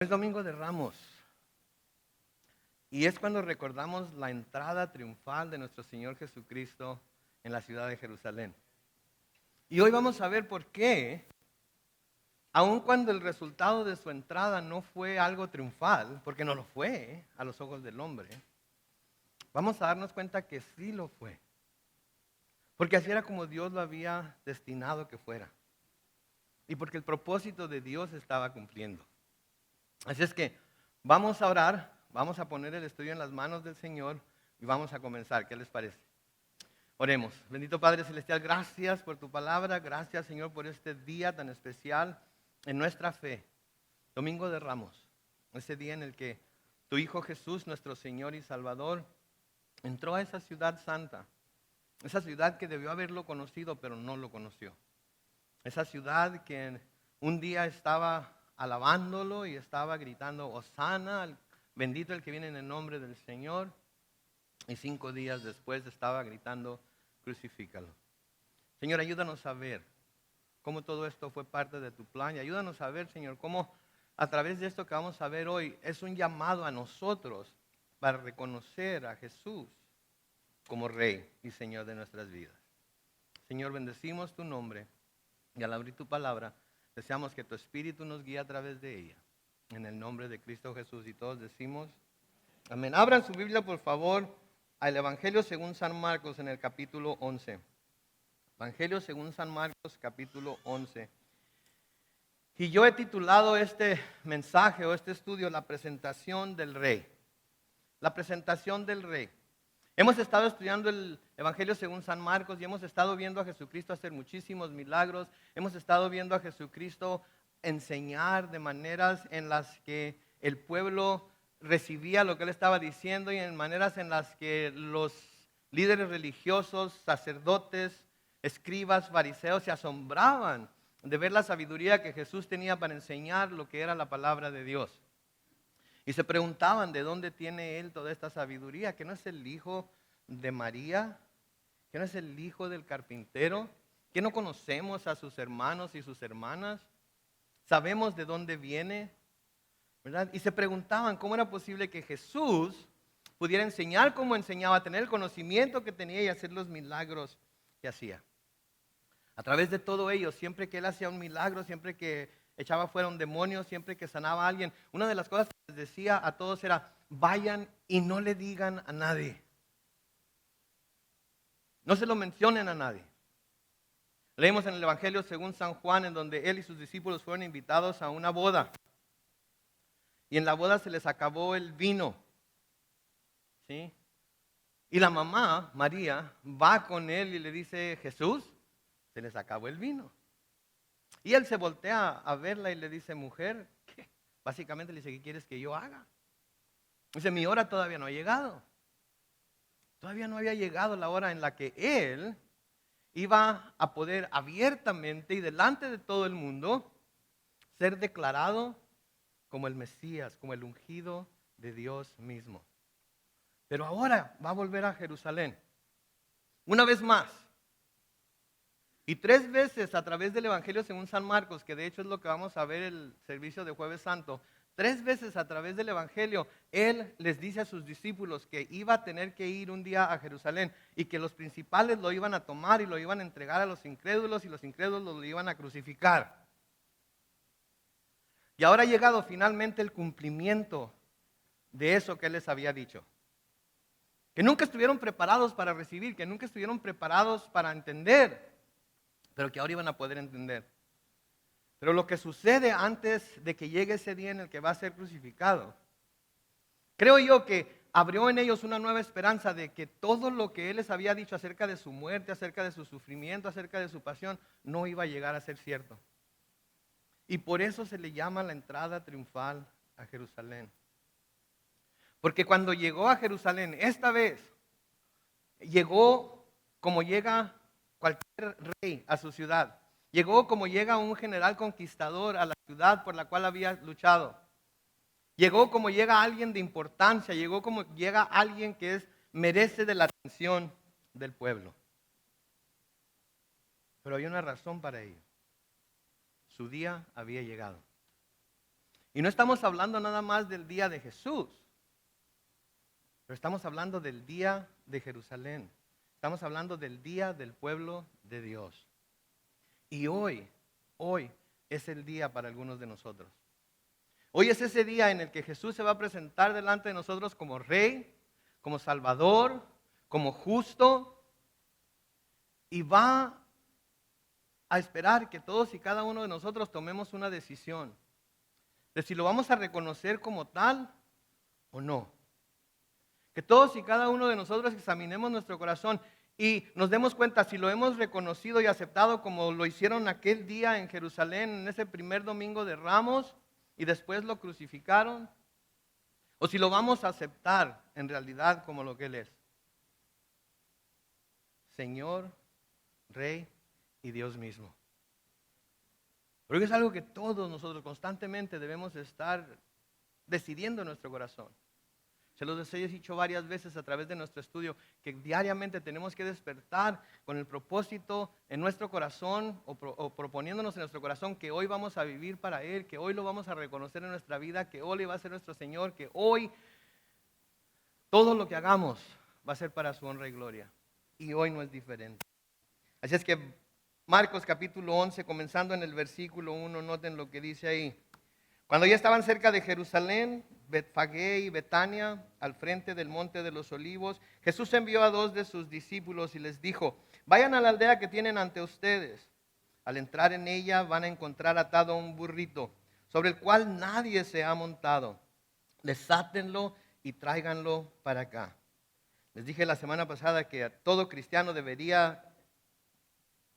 Es Domingo de Ramos y es cuando recordamos la entrada triunfal de nuestro Señor Jesucristo en la ciudad de Jerusalén. Y hoy vamos a ver por qué, aun cuando el resultado de su entrada no fue algo triunfal, porque no lo fue a los ojos del hombre, vamos a darnos cuenta que sí lo fue. Porque así era como Dios lo había destinado que fuera. Y porque el propósito de Dios estaba cumpliendo. Así es que vamos a orar, vamos a poner el estudio en las manos del Señor y vamos a comenzar. ¿Qué les parece? Oremos. Bendito Padre Celestial, gracias por tu palabra, gracias Señor por este día tan especial en nuestra fe. Domingo de Ramos, ese día en el que tu Hijo Jesús, nuestro Señor y Salvador, entró a esa ciudad santa, esa ciudad que debió haberlo conocido pero no lo conoció. Esa ciudad que un día estaba alabándolo y estaba gritando, Hosana, bendito el que viene en el nombre del Señor. Y 5 días después estaba gritando, crucifícalo. Señor, ayúdanos a ver cómo todo esto fue parte de tu plan. Y ayúdanos a ver, Señor, cómo a través de esto que vamos a ver hoy es un llamado a nosotros para reconocer a Jesús como Rey y Señor de nuestras vidas. Señor, bendecimos tu nombre. Y al abrir tu palabra, deseamos que tu Espíritu nos guíe a través de ella. En el nombre de Cristo Jesús. Y todos decimos, amén. Abran su Biblia, por favor, al Evangelio según San Marcos en el capítulo 11. Evangelio según San Marcos, capítulo 11. Y yo he titulado este mensaje o este estudio, La presentación del Rey. La presentación del Rey. Hemos estado estudiando el Evangelio según San Marcos y hemos estado viendo a Jesucristo hacer muchísimos milagros. Hemos estado viendo a Jesucristo enseñar de maneras en las que el pueblo recibía lo que él estaba diciendo y en maneras en las que los líderes religiosos, sacerdotes, escribas, fariseos se asombraban de ver la sabiduría que Jesús tenía para enseñar lo que era la palabra de Dios. Y se preguntaban de dónde tiene él toda esta sabiduría, que no es el hijo de María, que no es el hijo del carpintero, que no conocemos a sus hermanos y sus hermanas, sabemos de dónde viene, ¿verdad? Y se preguntaban cómo era posible que Jesús pudiera enseñar como enseñaba, tener el conocimiento que tenía y hacer los milagros que hacía. A través de todo ello, siempre que él hacía un milagro, siempre que echaba fuera un demonio, siempre que sanaba a alguien, una de las cosas que les decía a todos era, vayan y no le digan a nadie. No se lo mencionen a nadie. Leemos en el Evangelio según San Juan, en donde él y sus discípulos fueron invitados a una boda. Y en la boda se les acabó el vino. ¿Sí? Y la mamá, María, va con él y le dice, Jesús, se les acabó el vino. Y él se voltea a verla y le dice, mujer, ¿qué? Básicamente le dice, ¿qué quieres que yo haga? Dice, mi hora todavía no ha llegado. Todavía no había llegado la hora en la que él iba a poder abiertamente y delante de todo el mundo ser declarado como el Mesías, como el ungido de Dios mismo. Pero ahora va a volver a Jerusalén. Una vez más. Y 3 veces a través del Evangelio según San Marcos, que de hecho es lo que vamos a ver el servicio de Jueves Santo, 3 veces a través del Evangelio, Él les dice a sus discípulos que iba a tener que ir un día a Jerusalén y que los principales lo iban a tomar y lo iban a entregar a los incrédulos y los incrédulos lo iban a crucificar. Y ahora ha llegado finalmente el cumplimiento de eso que Él les había dicho. Que nunca estuvieron preparados para recibir, que nunca estuvieron preparados para entender, pero que ahora iban a poder entender. Pero lo que sucede antes de que llegue ese día en el que va a ser crucificado, creo yo que abrió en ellos una nueva esperanza de que todo lo que Él les había dicho acerca de su muerte, acerca de su sufrimiento, acerca de su pasión, no iba a llegar a ser cierto. Y por eso se le llama la entrada triunfal a Jerusalén. Porque cuando llegó a Jerusalén, esta vez, llegó como llega cualquier rey a su ciudad. Llegó como llega un general conquistador a la ciudad por la cual había luchado. Llegó como llega alguien de importancia, llegó como llega alguien que merece de la atención del pueblo. Pero hay una razón para ello. Su día había llegado. Y no estamos hablando nada más del día de Jesús, pero estamos hablando del día de Jerusalén. Estamos hablando del día del pueblo de Dios. Y hoy es el día para algunos de nosotros. Hoy es ese día en el que Jesús se va a presentar delante de nosotros como Rey, como Salvador, como justo, y va a esperar que todos y cada uno de nosotros tomemos una decisión de si lo vamos a reconocer como tal o no. Que todos y cada uno de nosotros examinemos nuestro corazón y nos demos cuenta si lo hemos reconocido y aceptado como lo hicieron aquel día en Jerusalén, en ese primer domingo de Ramos, y después lo crucificaron, o si lo vamos a aceptar en realidad como lo que Él es. Señor, Rey y Dios mismo. Porque es algo que todos nosotros constantemente debemos estar decidiendo en nuestro corazón. Se los he dicho varias veces a través de nuestro estudio, que diariamente tenemos que despertar con el propósito en nuestro corazón o proponiéndonos en nuestro corazón que hoy vamos a vivir para Él, que hoy lo vamos a reconocer en nuestra vida, que hoy va a ser nuestro Señor, que hoy todo lo que hagamos va a ser para su honra y gloria. Y hoy no es diferente. Así es que Marcos capítulo 11, comenzando en el versículo 1, noten lo que dice ahí. Cuando ya estaban cerca de Jerusalén, Betfagé y Betania, al frente del monte de los olivos, Jesús envió a 2 de sus discípulos y les dijo: vayan a la aldea que tienen ante ustedes. Al entrar en ella van a encontrar atado un burrito, sobre el cual nadie se ha montado. Desátenlo y tráiganlo para acá. Les dije la semana pasada que todo cristiano debería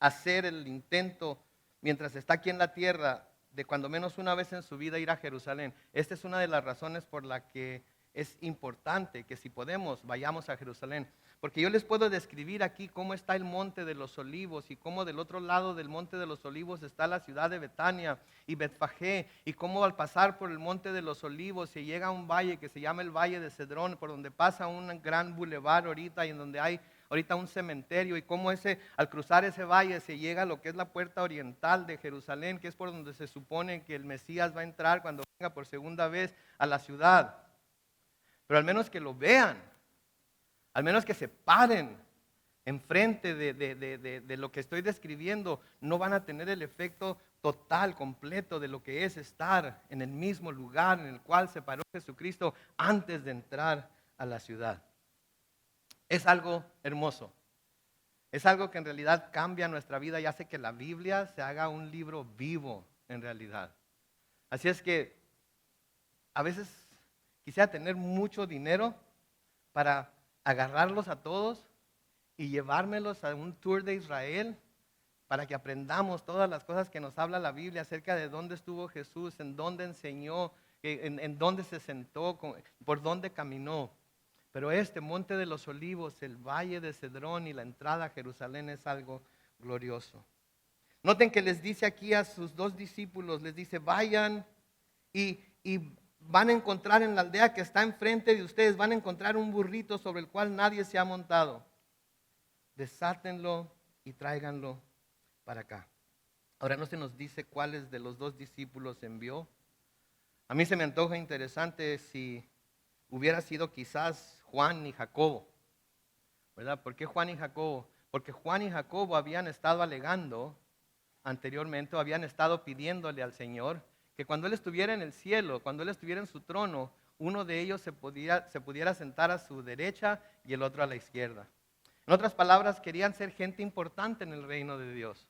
hacer el intento, mientras está aquí en la tierra, de cuando menos una vez en su vida ir a Jerusalén. Esta es una de las razones por la que es importante que si podemos vayamos a Jerusalén. Porque yo les puedo describir aquí cómo está el monte de los olivos y cómo del otro lado del monte de los olivos está la ciudad de Betania y Betfagé, y cómo al pasar por el monte de los olivos se llega a un valle que se llama el Valle de Cedrón, por donde pasa un gran bulevar ahorita y en donde hay ahorita un cementerio, y cómo al cruzar ese valle se llega a lo que es la puerta oriental de Jerusalén, que es por donde se supone que el Mesías va a entrar cuando venga por segunda vez a la ciudad. Pero al menos que lo vean, al menos que se paren enfrente de lo que estoy describiendo, no van a tener el efecto total, completo de lo que es estar en el mismo lugar en el cual se paró Jesucristo antes de entrar a la ciudad. Es algo hermoso. Es algo que en realidad cambia nuestra vida y hace que la Biblia se haga un libro vivo en realidad. Así es que a veces quisiera tener mucho dinero para agarrarlos a todos y llevármelos a un tour de Israel para que aprendamos todas las cosas que nos habla la Biblia acerca de dónde estuvo Jesús, en dónde enseñó, en dónde se sentó, por dónde caminó. Pero este monte de los olivos, el valle de Cedrón y la entrada a Jerusalén es algo glorioso. Noten que les dice aquí a sus 2 discípulos, les dice: vayan y van a encontrar en la aldea que está enfrente de ustedes, van a encontrar un burrito sobre el cual nadie se ha montado. Desátenlo y tráiganlo para acá. Ahora no se nos dice cuáles de los 2 discípulos envió. A mí se me antoja interesante si hubiera sido quizás Juan y Jacobo, ¿verdad? ¿Por qué Juan y Jacobo? Porque Juan y Jacobo habían estado alegando anteriormente, habían estado pidiéndole al Señor que cuando Él estuviera en el cielo, cuando Él estuviera en su trono, uno de ellos se pudiera sentar a su derecha y el otro a la izquierda. En otras palabras, querían ser gente importante en el reino de Dios.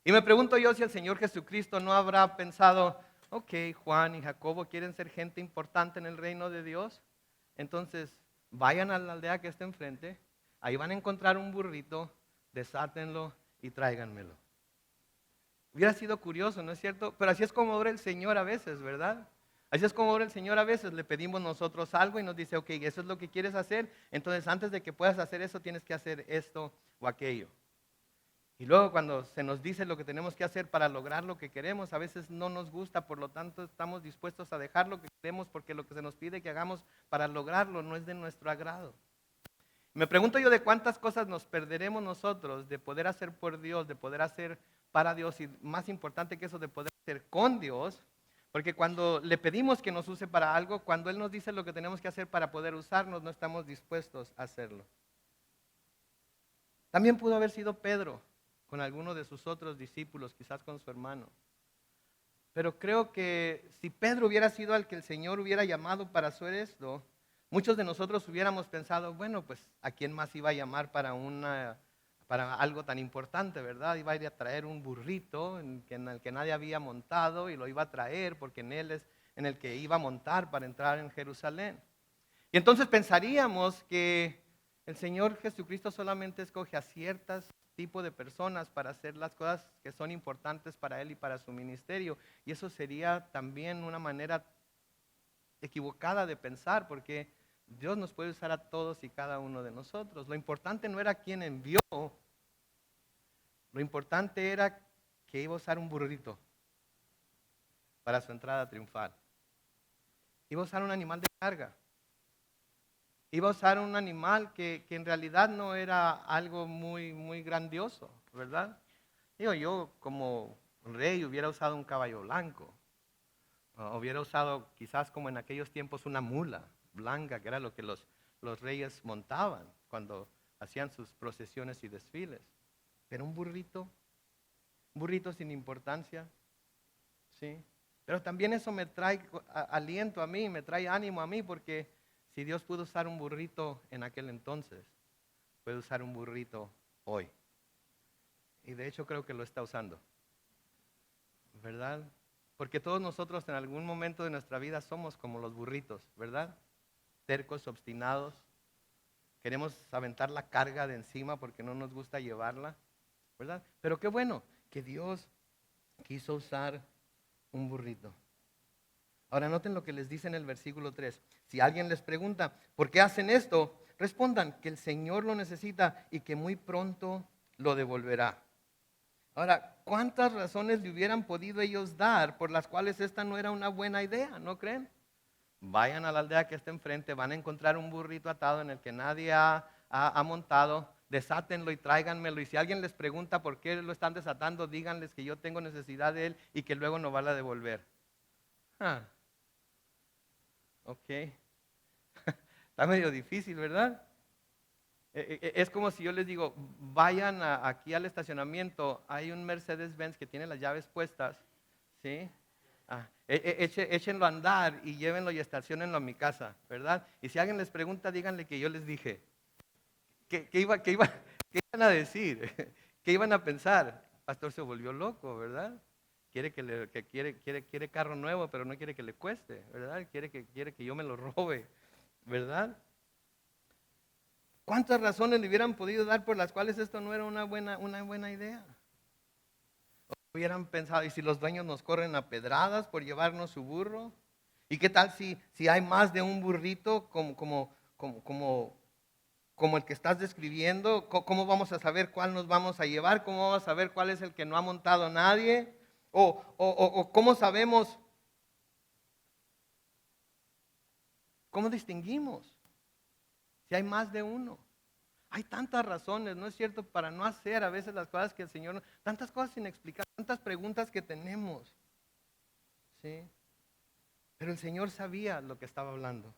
Y me pregunto yo si el Señor Jesucristo no habrá pensado: ok, Juan y Jacobo quieren ser gente importante en el reino de Dios, entonces vayan a la aldea que está enfrente, ahí van a encontrar un burrito, desátenlo y tráiganmelo. Hubiera sido curioso, ¿no es cierto? Pero así es como obra el Señor a veces, ¿verdad? Así es como obra el Señor a veces. Le pedimos nosotros algo y nos dice: ok, eso es lo que quieres hacer, entonces antes de que puedas hacer eso tienes que hacer esto o aquello. Y luego cuando se nos dice lo que tenemos que hacer para lograr lo que queremos, a veces no nos gusta, por lo tanto estamos dispuestos a dejar lo que queremos porque lo que se nos pide que hagamos para lograrlo no es de nuestro agrado. Me pregunto yo de cuántas cosas nos perderemos nosotros de poder hacer por Dios, de poder hacer para Dios, y más importante que eso, de poder hacer con Dios, Porque cuando le pedimos que nos use para algo, cuando Él nos dice lo que tenemos que hacer para poder usarnos, no estamos dispuestos a hacerlo. También pudo haber sido Pedro con alguno de sus otros discípulos, quizás con su hermano. Pero creo que si Pedro hubiera sido al que el Señor hubiera llamado para hacer esto, muchos de nosotros hubiéramos pensado, bueno, pues ¿a quién más iba a llamar para algo tan importante, verdad? Iba a ir a traer un burrito en el que nadie había montado y lo iba a traer porque en él es en el que iba a montar para entrar en Jerusalén. Y entonces pensaríamos que el Señor Jesucristo solamente escoge a ciertos tipos de personas para hacer las cosas que son importantes para Él y para su ministerio. Y eso sería también una manera equivocada de pensar, porque Dios nos puede usar a todos y cada uno de nosotros. Lo importante no era quién envió, lo importante era que iba a usar un burrito para su entrada triunfal. Iba a usar un animal de carga. Iba a usar un animal que en realidad no era algo muy grandioso, ¿verdad? Digo, yo como rey hubiera usado un caballo blanco, o hubiera usado quizás como en aquellos tiempos una mula blanca, que era lo que los reyes montaban cuando hacían sus procesiones y desfiles. Pero un burrito sin importancia, ¿sí? Pero también eso me trae aliento a mí, me trae ánimo a mí, porque si Dios pudo usar un burrito en aquel entonces, puede usar un burrito hoy. Y de hecho creo que lo está usando, ¿verdad? Porque todos nosotros en algún momento de nuestra vida somos como los burritos, ¿verdad? Tercos, obstinados. Queremos aventar la carga de encima porque no nos gusta llevarla, ¿verdad? Pero qué bueno que Dios quiso usar un burrito. Ahora noten lo que les dice en el versículo 3. Si alguien les pregunta, ¿por qué hacen esto? Respondan que el Señor lo necesita y que muy pronto lo devolverá. Ahora, ¿cuántas razones le hubieran podido ellos dar por las cuales esta no era una buena idea? ¿No creen? Vayan a la aldea que está enfrente, van a encontrar un burrito atado en el que nadie ha montado, desátenlo y tráiganmelo. Y si alguien les pregunta por qué lo están desatando, díganles que yo tengo necesidad de él y que luego no va a devolver. Ah, ok. Está medio difícil, ¿verdad? Es como si yo les digo, vayan aquí al estacionamiento, hay un Mercedes-Benz que tiene las llaves puestas, ¿sí? Échenlo a andar y llévenlo y estacionenlo a mi casa, ¿verdad? Y si alguien les pregunta, díganle que yo les dije. ¿Qué iban a decir? ¿Qué iban a pensar? Pastor se volvió loco, ¿verdad? Quiere carro nuevo, pero no quiere que le cueste, ¿verdad? Quiere que yo me lo robe, ¿verdad? ¿Cuántas razones le hubieran podido dar por las cuales esto no era una buena idea? Hubieran pensado, ¿y si los dueños nos corren a pedradas por llevarnos su burro? ¿Y qué tal si hay más de un burrito como el que estás describiendo? ¿Cómo vamos a saber cuál nos vamos a llevar? ¿Cómo vamos a saber cuál es el que no ha montado nadie? ¿O cómo sabemos? ¿Cómo distinguimos si hay más de uno? Hay tantas razones, ¿no es cierto?, para no hacer a veces las cosas que el Señor, tantas cosas sin explicar, tantas preguntas que tenemos, ¿sí? Pero el Señor sabía lo que estaba hablando.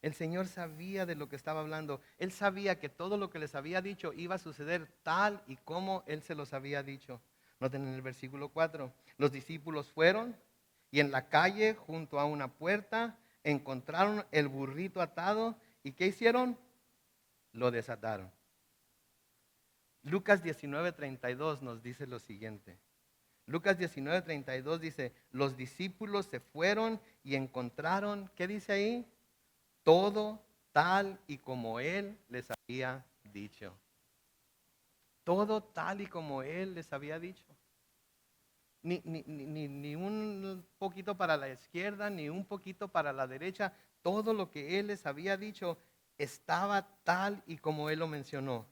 El Señor sabía de lo que estaba hablando. Él sabía que todo lo que les había dicho iba a suceder tal y como Él se los había dicho. Noten en el versículo 4, los discípulos fueron y en la calle junto a una puerta encontraron el burrito atado y ¿qué hicieron? Lo desataron. Lucas 19:32 nos dice lo siguiente. Lucas 19:32 dice, los discípulos se fueron y encontraron, ¿qué dice ahí? Todo tal y como Él les había dicho. Todo tal y como Él les había dicho. Ni un poquito para la izquierda, ni un poquito para la derecha. Todo lo que Él les había dicho estaba tal y como Él lo mencionó.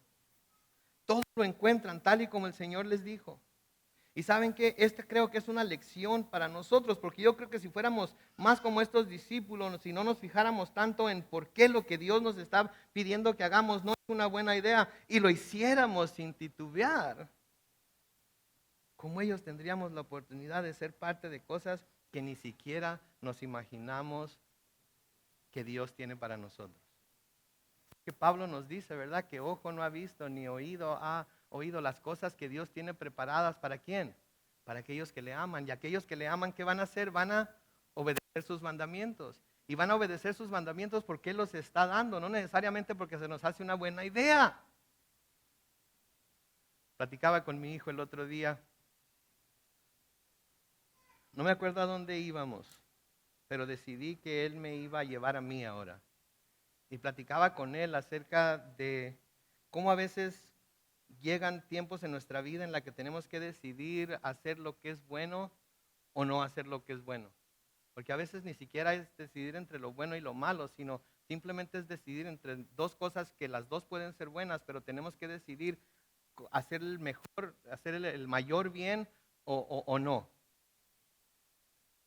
Todo lo encuentran tal y como el Señor les dijo. Y saben que creo que es una lección para nosotros, porque yo creo que si fuéramos más como estos discípulos, si no nos fijáramos tanto en por qué lo que Dios nos está pidiendo que hagamos no es una buena idea y lo hiciéramos sin titubear, como ellos tendríamos la oportunidad de ser parte de cosas que ni siquiera nos imaginamos que Dios tiene para nosotros. Que Pablo nos dice, ¿verdad? Que ojo no ha visto ni oído ha oído las cosas que Dios tiene preparadas. ¿Para quién? Para aquellos que le aman. Y aquellos que le aman, ¿qué van a hacer? Van a obedecer sus mandamientos. Y van a obedecer sus mandamientos porque Él los está dando, no necesariamente porque se nos hace una buena idea. Platicaba con mi hijo el otro día. No me acuerdo a dónde íbamos, pero decidí que él me iba a llevar a mí ahora. Y platicaba con él acerca de cómo a veces llegan tiempos en nuestra vida en la que tenemos que decidir hacer lo que es bueno o no hacer lo que es bueno. Porque a veces ni siquiera es decidir entre lo bueno y lo malo, sino simplemente es decidir entre dos cosas que las dos pueden ser buenas, pero tenemos que decidir hacer el mejor, hacer el mayor bien o no.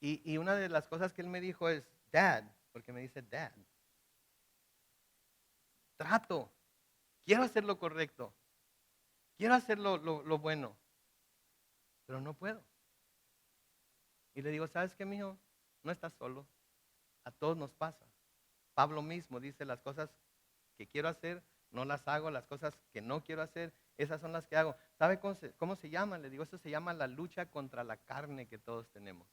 Y una de las cosas que él me dijo es, Dad, porque me dice Dad, trato, quiero hacer lo correcto, quiero hacer lo bueno, pero no puedo. Y le digo, ¿sabes qué, mijo? No estás solo, a todos nos pasa. Pablo mismo dice, las cosas que quiero hacer, no las hago, las cosas que no quiero hacer, esas son las que hago. ¿Sabe cómo se llama? Le digo, eso se llama la lucha contra la carne que todos tenemos.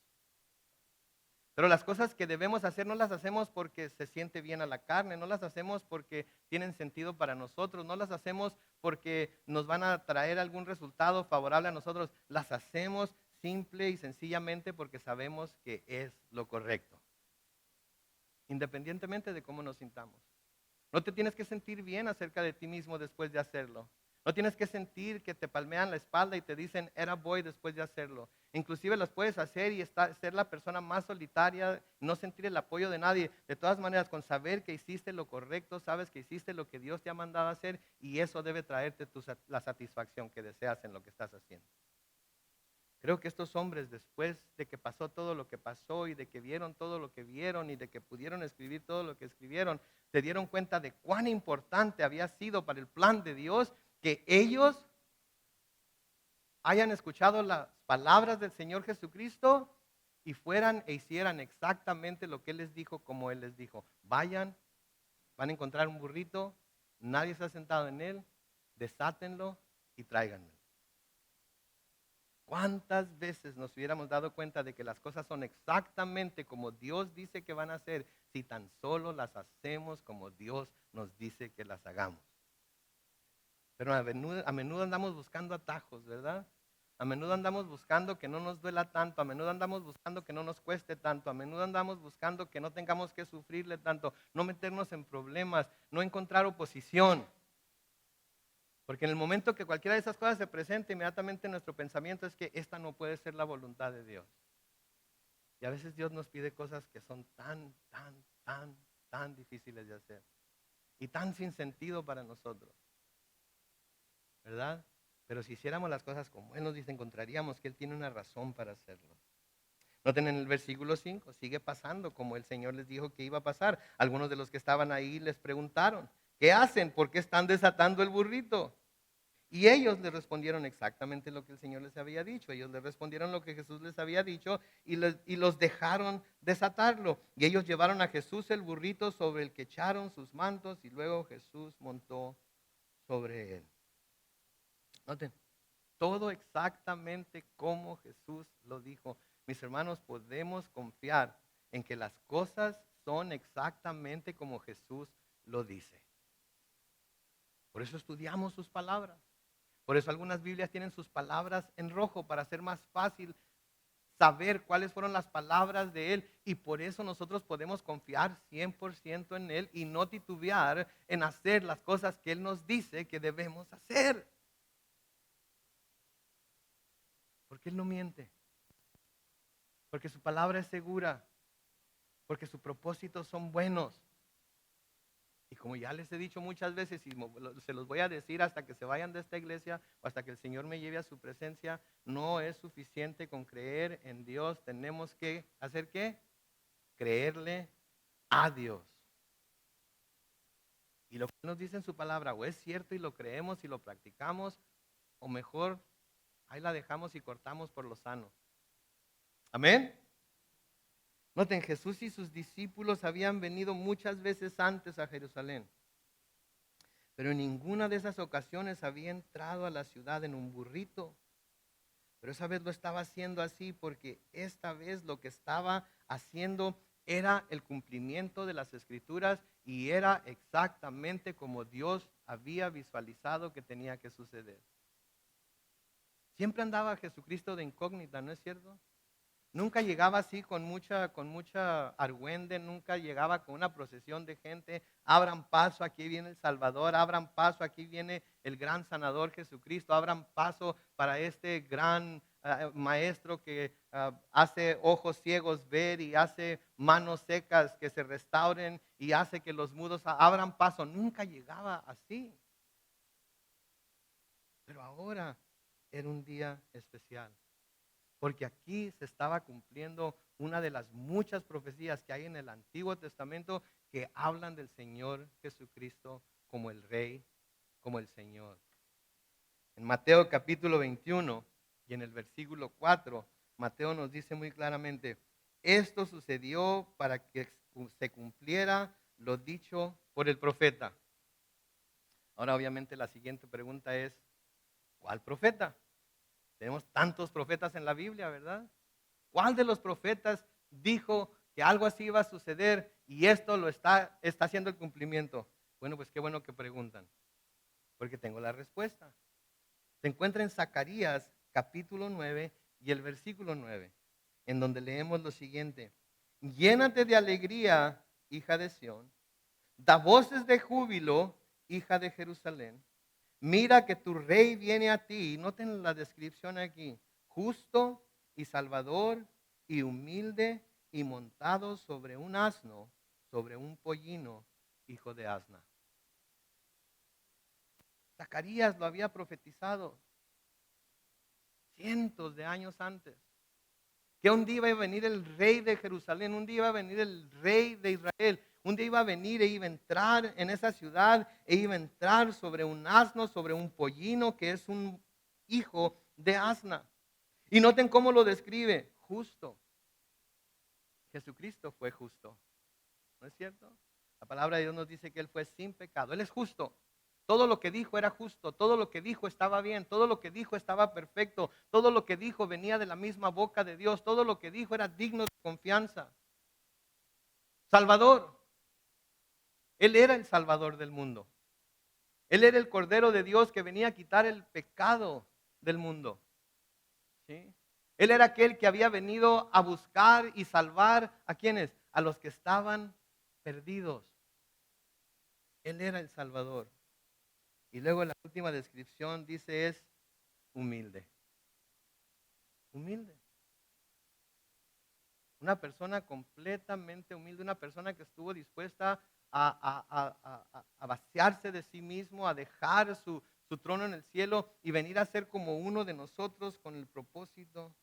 Pero las cosas que debemos hacer no las hacemos porque se siente bien a la carne, no las hacemos porque tienen sentido para nosotros, no las hacemos porque nos van a traer algún resultado favorable a nosotros, las hacemos simple y sencillamente porque sabemos que es lo correcto, independientemente de cómo nos sintamos. No te tienes que sentir bien acerca de ti mismo después de hacerlo. No tienes que sentir que te palmean la espalda y te dicen, era boy después de hacerlo. Inclusive las puedes hacer y ser la persona más solitaria, no sentir el apoyo de nadie. De todas maneras, con saber que hiciste lo correcto, sabes que hiciste lo que Dios te ha mandado a hacer y eso debe traerte la satisfacción que deseas en lo que estás haciendo. Creo que estos hombres, después de que pasó todo lo que pasó y de que vieron todo lo que vieron y de que pudieron escribir todo lo que escribieron, se dieron cuenta de cuán importante había sido para el plan de Dios que ellos hayan escuchado las palabras del Señor Jesucristo y fueran e hicieran exactamente lo que Él les dijo, como Él les dijo. Vayan, van a encontrar un burrito, nadie está sentado en él, desátenlo y tráiganmelo. ¿Cuántas veces nos hubiéramos dado cuenta de que las cosas son exactamente como Dios dice que van a ser si tan solo las hacemos como Dios nos dice que las hagamos? Pero a menudo andamos buscando atajos, ¿verdad? A menudo andamos buscando que no nos duela tanto, a menudo andamos buscando que no nos cueste tanto, a menudo andamos buscando que no tengamos que sufrirle tanto, no meternos en problemas, no encontrar oposición. Porque en el momento que cualquiera de esas cosas se presente, inmediatamente nuestro pensamiento es que esta no puede ser la voluntad de Dios. Y a veces Dios nos pide cosas que son tan difíciles de hacer. Y tan sin sentido para nosotros. ¿Verdad? Pero si hiciéramos las cosas como Él nos dice, encontraríamos que Él tiene una razón para hacerlo. Noten en el versículo 5, sigue pasando como el Señor les dijo que iba a pasar. Algunos de los que estaban ahí les preguntaron, ¿qué hacen? ¿Por qué están desatando el burrito? Y ellos le respondieron exactamente lo que el Señor les había dicho. Ellos le respondieron lo que Jesús les había dicho y los dejaron desatarlo. Y ellos llevaron a Jesús el burrito sobre el que echaron sus mantos y luego Jesús montó sobre él. Noten, todo exactamente como Jesús lo dijo. Mis hermanos, podemos confiar en que las cosas son exactamente como Jesús lo dice. Por eso estudiamos sus palabras. Por eso algunas Biblias tienen sus palabras en rojo para hacer más fácil saber cuáles fueron las palabras de Él. Y por eso nosotros podemos confiar 100% en Él y no titubear en hacer las cosas que Él nos dice que debemos hacer. Porque Él no miente. Porque su palabra es segura. Porque sus propósitos son buenos. Y como ya les he dicho muchas veces y se los voy a decir hasta que se vayan de esta iglesia o hasta que el Señor me lleve a su presencia, no es suficiente con creer en Dios. Tenemos que hacer ¿qué? Creerle a Dios. Y lo que nos dice en su palabra o es cierto y lo creemos y lo practicamos, o mejor, ahí la dejamos y cortamos por lo sano. Amén. Noten, Jesús y sus discípulos habían venido muchas veces antes a Jerusalén, pero en ninguna de esas ocasiones había entrado a la ciudad en un burrito. Pero esa vez lo estaba haciendo así porque esta vez lo que estaba haciendo era el cumplimiento de las escrituras y era exactamente como Dios había visualizado que tenía que suceder. Siempre andaba Jesucristo de incógnita, ¿no es cierto? Nunca llegaba así con mucha argüende, nunca llegaba con una procesión de gente. Abran paso, aquí viene el Salvador, abran paso, aquí viene el gran sanador Jesucristo, abran paso para este gran maestro que hace ojos ciegos ver y hace manos secas que se restauren y hace que los mudos abran paso. Nunca llegaba así. Pero ahora era un día especial. Porque aquí se estaba cumpliendo una de las muchas profecías que hay en el Antiguo Testamento que hablan del Señor Jesucristo como el Rey, como el Señor. En Mateo capítulo 21 y en el versículo 4, Mateo nos dice muy claramente, esto sucedió para que se cumpliera lo dicho por el profeta. Ahora obviamente la siguiente pregunta es, ¿cuál profeta? Tenemos tantos profetas en la Biblia, ¿verdad? ¿Cuál de los profetas dijo que algo así iba a suceder y esto lo está haciendo el cumplimiento? Bueno, pues qué bueno que preguntan, porque tengo la respuesta. Se encuentra en Zacarías capítulo 9 y el versículo 9, en donde leemos lo siguiente. Llénate de alegría, hija de Sión, da voces de júbilo, hija de Jerusalén. Mira que tu rey viene a ti. Noten la descripción aquí. Justo y salvador y humilde y montado sobre un asno, sobre un pollino, hijo de asna. Zacarías lo había profetizado cientos de años antes. Que un día iba a venir el rey de Jerusalén, un día iba a venir el rey de Israel, un día iba a venir e iba a entrar en esa ciudad e iba a entrar sobre un asno, sobre un pollino que es un hijo de asna. Y noten cómo lo describe, justo. Jesucristo fue justo, ¿no es cierto? La palabra de Dios nos dice que Él fue sin pecado, Él es justo. Todo lo que dijo era justo, todo lo que dijo estaba bien, todo lo que dijo estaba perfecto, todo lo que dijo venía de la misma boca de Dios, todo lo que dijo era digno de confianza. Salvador, Él era el Salvador del mundo. Él era el Cordero de Dios que venía a quitar el pecado del mundo. ¿Sí? Él era aquel que había venido a buscar y salvar a quienes, a los que estaban perdidos. Él era el Salvador. Y luego la última descripción dice es humilde. Humilde. Una persona completamente humilde, una persona que estuvo dispuesta a vaciarse de sí mismo, a dejar su trono en el cielo y venir a ser como uno de nosotros con el propósito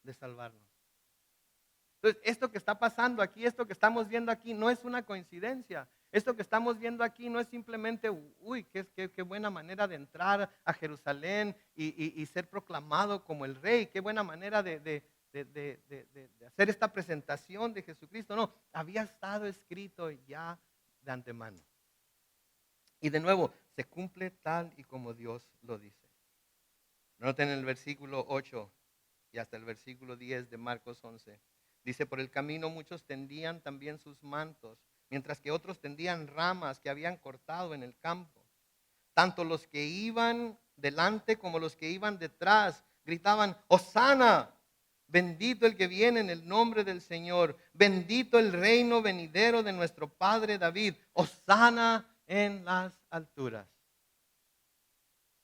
de salvarnos. Entonces, esto que está pasando aquí, esto que estamos viendo aquí, no es una coincidencia. Esto que estamos viendo aquí no es simplemente, uy, qué buena manera de entrar a Jerusalén y ser proclamado como el rey, qué buena manera de hacer esta presentación de Jesucristo. No, había estado escrito ya de antemano. Y de nuevo, se cumple tal y como Dios lo dice. Noten el versículo 8 y hasta el versículo 10 de Marcos 11. Dice, por el camino muchos tendían también sus mantos, mientras que otros tendían ramas que habían cortado en el campo. Tanto los que iban delante como los que iban detrás gritaban, Hosana, bendito el que viene en el nombre del Señor, bendito el reino venidero de nuestro Padre David, Hosana en las alturas.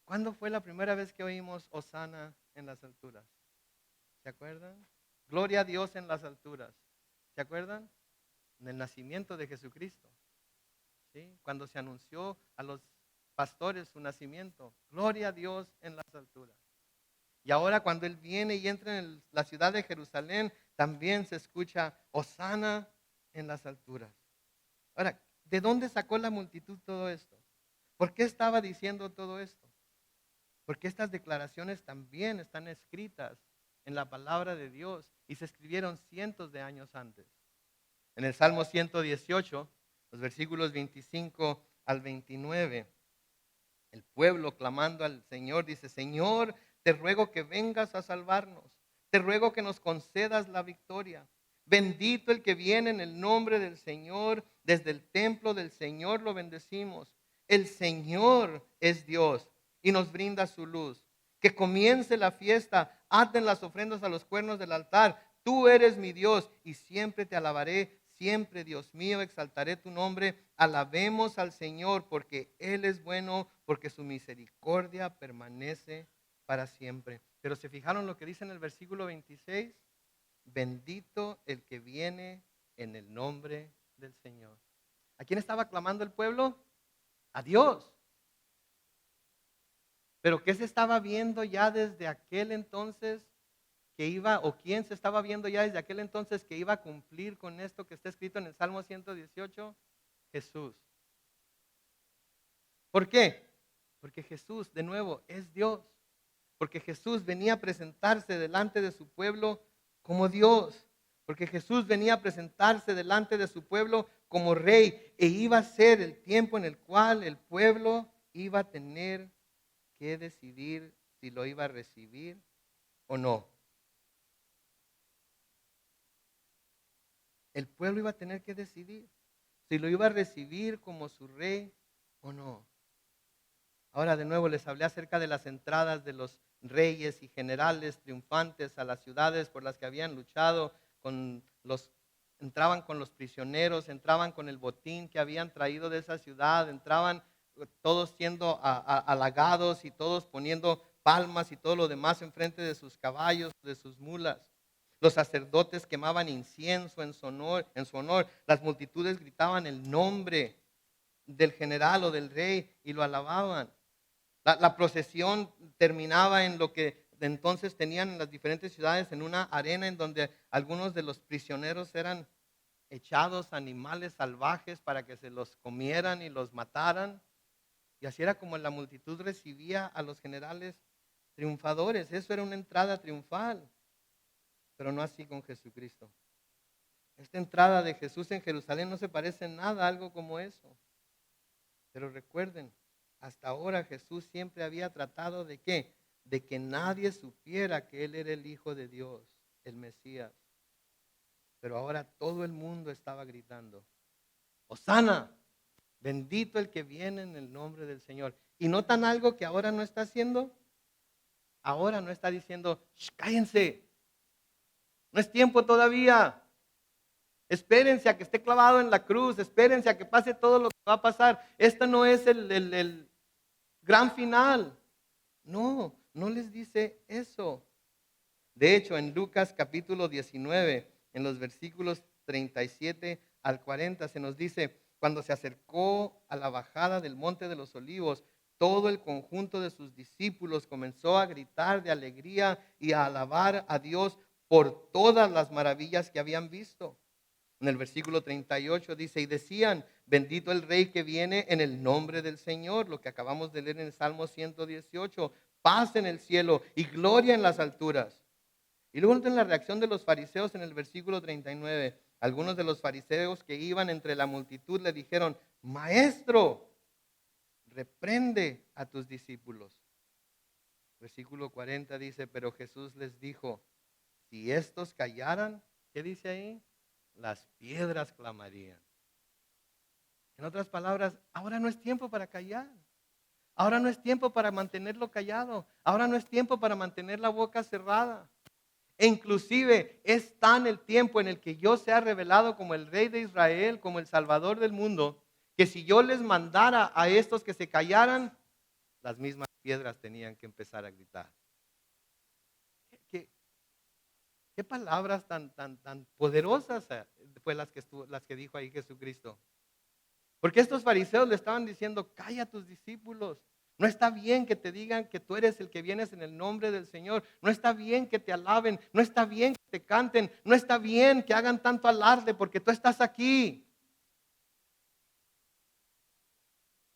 ¿Cuándo fue la primera vez que oímos Hosana en las alturas? ¿Se acuerdan? Gloria a Dios en las alturas. ¿Se acuerdan? En el nacimiento de Jesucristo. ¿Sí? Cuando se anunció a los pastores su nacimiento. Gloria a Dios en las alturas. Y ahora cuando Él viene y entra en la ciudad de Jerusalén, también se escucha Hosana en las alturas. Ahora, ¿de dónde sacó la multitud todo esto? ¿Por qué estaba diciendo todo esto? Porque estas declaraciones también están escritas en la palabra de Dios y se escribieron cientos de años antes. En el Salmo 118, los versículos 25 al 29, el pueblo clamando al Señor dice: Señor, te ruego que vengas a salvarnos. Te ruego que nos concedas la victoria. Bendito el que viene en el nombre del Señor. Desde el templo del Señor lo bendecimos. El Señor es Dios y nos brinda su luz. Que comience la fiesta. Aten las ofrendas a los cuernos del altar. Tú eres mi Dios y siempre te alabaré. Siempre, Dios mío, exaltaré tu nombre. Alabemos al Señor porque Él es bueno, porque su misericordia permanece para siempre. Pero ¿se fijaron lo que dice en el versículo 26? Bendito el que viene en el nombre del Señor. ¿A quién estaba clamando el pueblo? A Dios. Pero ¿qué se estaba viendo ya desde aquel entonces que iba, o quién se estaba viendo ya desde aquel entonces que iba a cumplir con esto que está escrito en el Salmo 118? Jesús. ¿Por qué? Porque Jesús, de nuevo, es Dios. Porque Jesús venía a presentarse delante de su pueblo como Dios. Porque Jesús venía a presentarse delante de su pueblo como rey. E iba a ser el tiempo en el cual el pueblo iba a tener que decidir si lo iba a recibir o no. El pueblo iba a tener que decidir si lo iba a recibir como su rey o no. Ahora de nuevo les hablé acerca de las entradas de los reyes y generales triunfantes a las ciudades por las que habían luchado, entraban con los prisioneros, entraban con el botín que habían traído de esa ciudad, entraban todos siendo halagados y todos poniendo palmas y todo lo demás enfrente de sus caballos, de sus mulas. Los sacerdotes quemaban incienso en su honor. Las multitudes gritaban el nombre del general o del rey y lo alababan. La procesión terminaba en lo que de entonces tenían en las diferentes ciudades, en una arena en donde algunos de los prisioneros eran echados a animales salvajes para que se los comieran y los mataran. Y así era como la multitud recibía a los generales triunfadores. Eso era una entrada triunfal, pero no así con Jesucristo. Esta entrada de Jesús en Jerusalén no se parece en nada a algo como eso. Pero recuerden, hasta ahora Jesús siempre había tratado de ¿qué? De que nadie supiera que Él era el Hijo de Dios, el Mesías. Pero ahora todo el mundo estaba gritando: Hosana, bendito el que viene en el nombre del Señor. ¿Y notan algo que ahora no está haciendo? Ahora no está diciendo: cállense, no es tiempo todavía. Espérense a que esté clavado en la cruz, espérense a que pase todo lo que va a pasar. Esto no es el gran final. No, no les dice eso. De hecho, en Lucas capítulo 19, en los versículos 37 al 40, se nos dice: cuando se acercó a la bajada del Monte de los Olivos, todo el conjunto de sus discípulos comenzó a gritar de alegría y a alabar a Dios por todas las maravillas que habían visto. En el versículo 38 dice: y decían: bendito el Rey que viene en el nombre del Señor. Lo que acabamos de leer en el Salmo 118. Paz en el cielo y gloria en las alturas. Y luego en la reacción de los fariseos en el versículo 39. Algunos de los fariseos que iban entre la multitud le dijeron: Maestro, reprende a tus discípulos. Versículo 40 dice: pero Jesús les dijo: si estos callaran, ¿qué dice ahí? Las piedras clamarían. En otras palabras, ahora no es tiempo para callar. Ahora no es tiempo para mantenerlo callado. Ahora no es tiempo para mantener la boca cerrada. E inclusive es tan el tiempo en el que yo sea revelado como el Rey de Israel, como el Salvador del mundo, que si yo les mandara a estos que se callaran, las mismas piedras tenían que empezar a gritar. ¿Qué palabras tan poderosas fue las que dijo ahí Jesucristo? Porque estos fariseos le estaban diciendo: calla a tus discípulos. No está bien que te digan que tú eres el que vienes en el nombre del Señor. No está bien que te alaben. No está bien que te canten. No está bien que hagan tanto alarde porque tú estás aquí.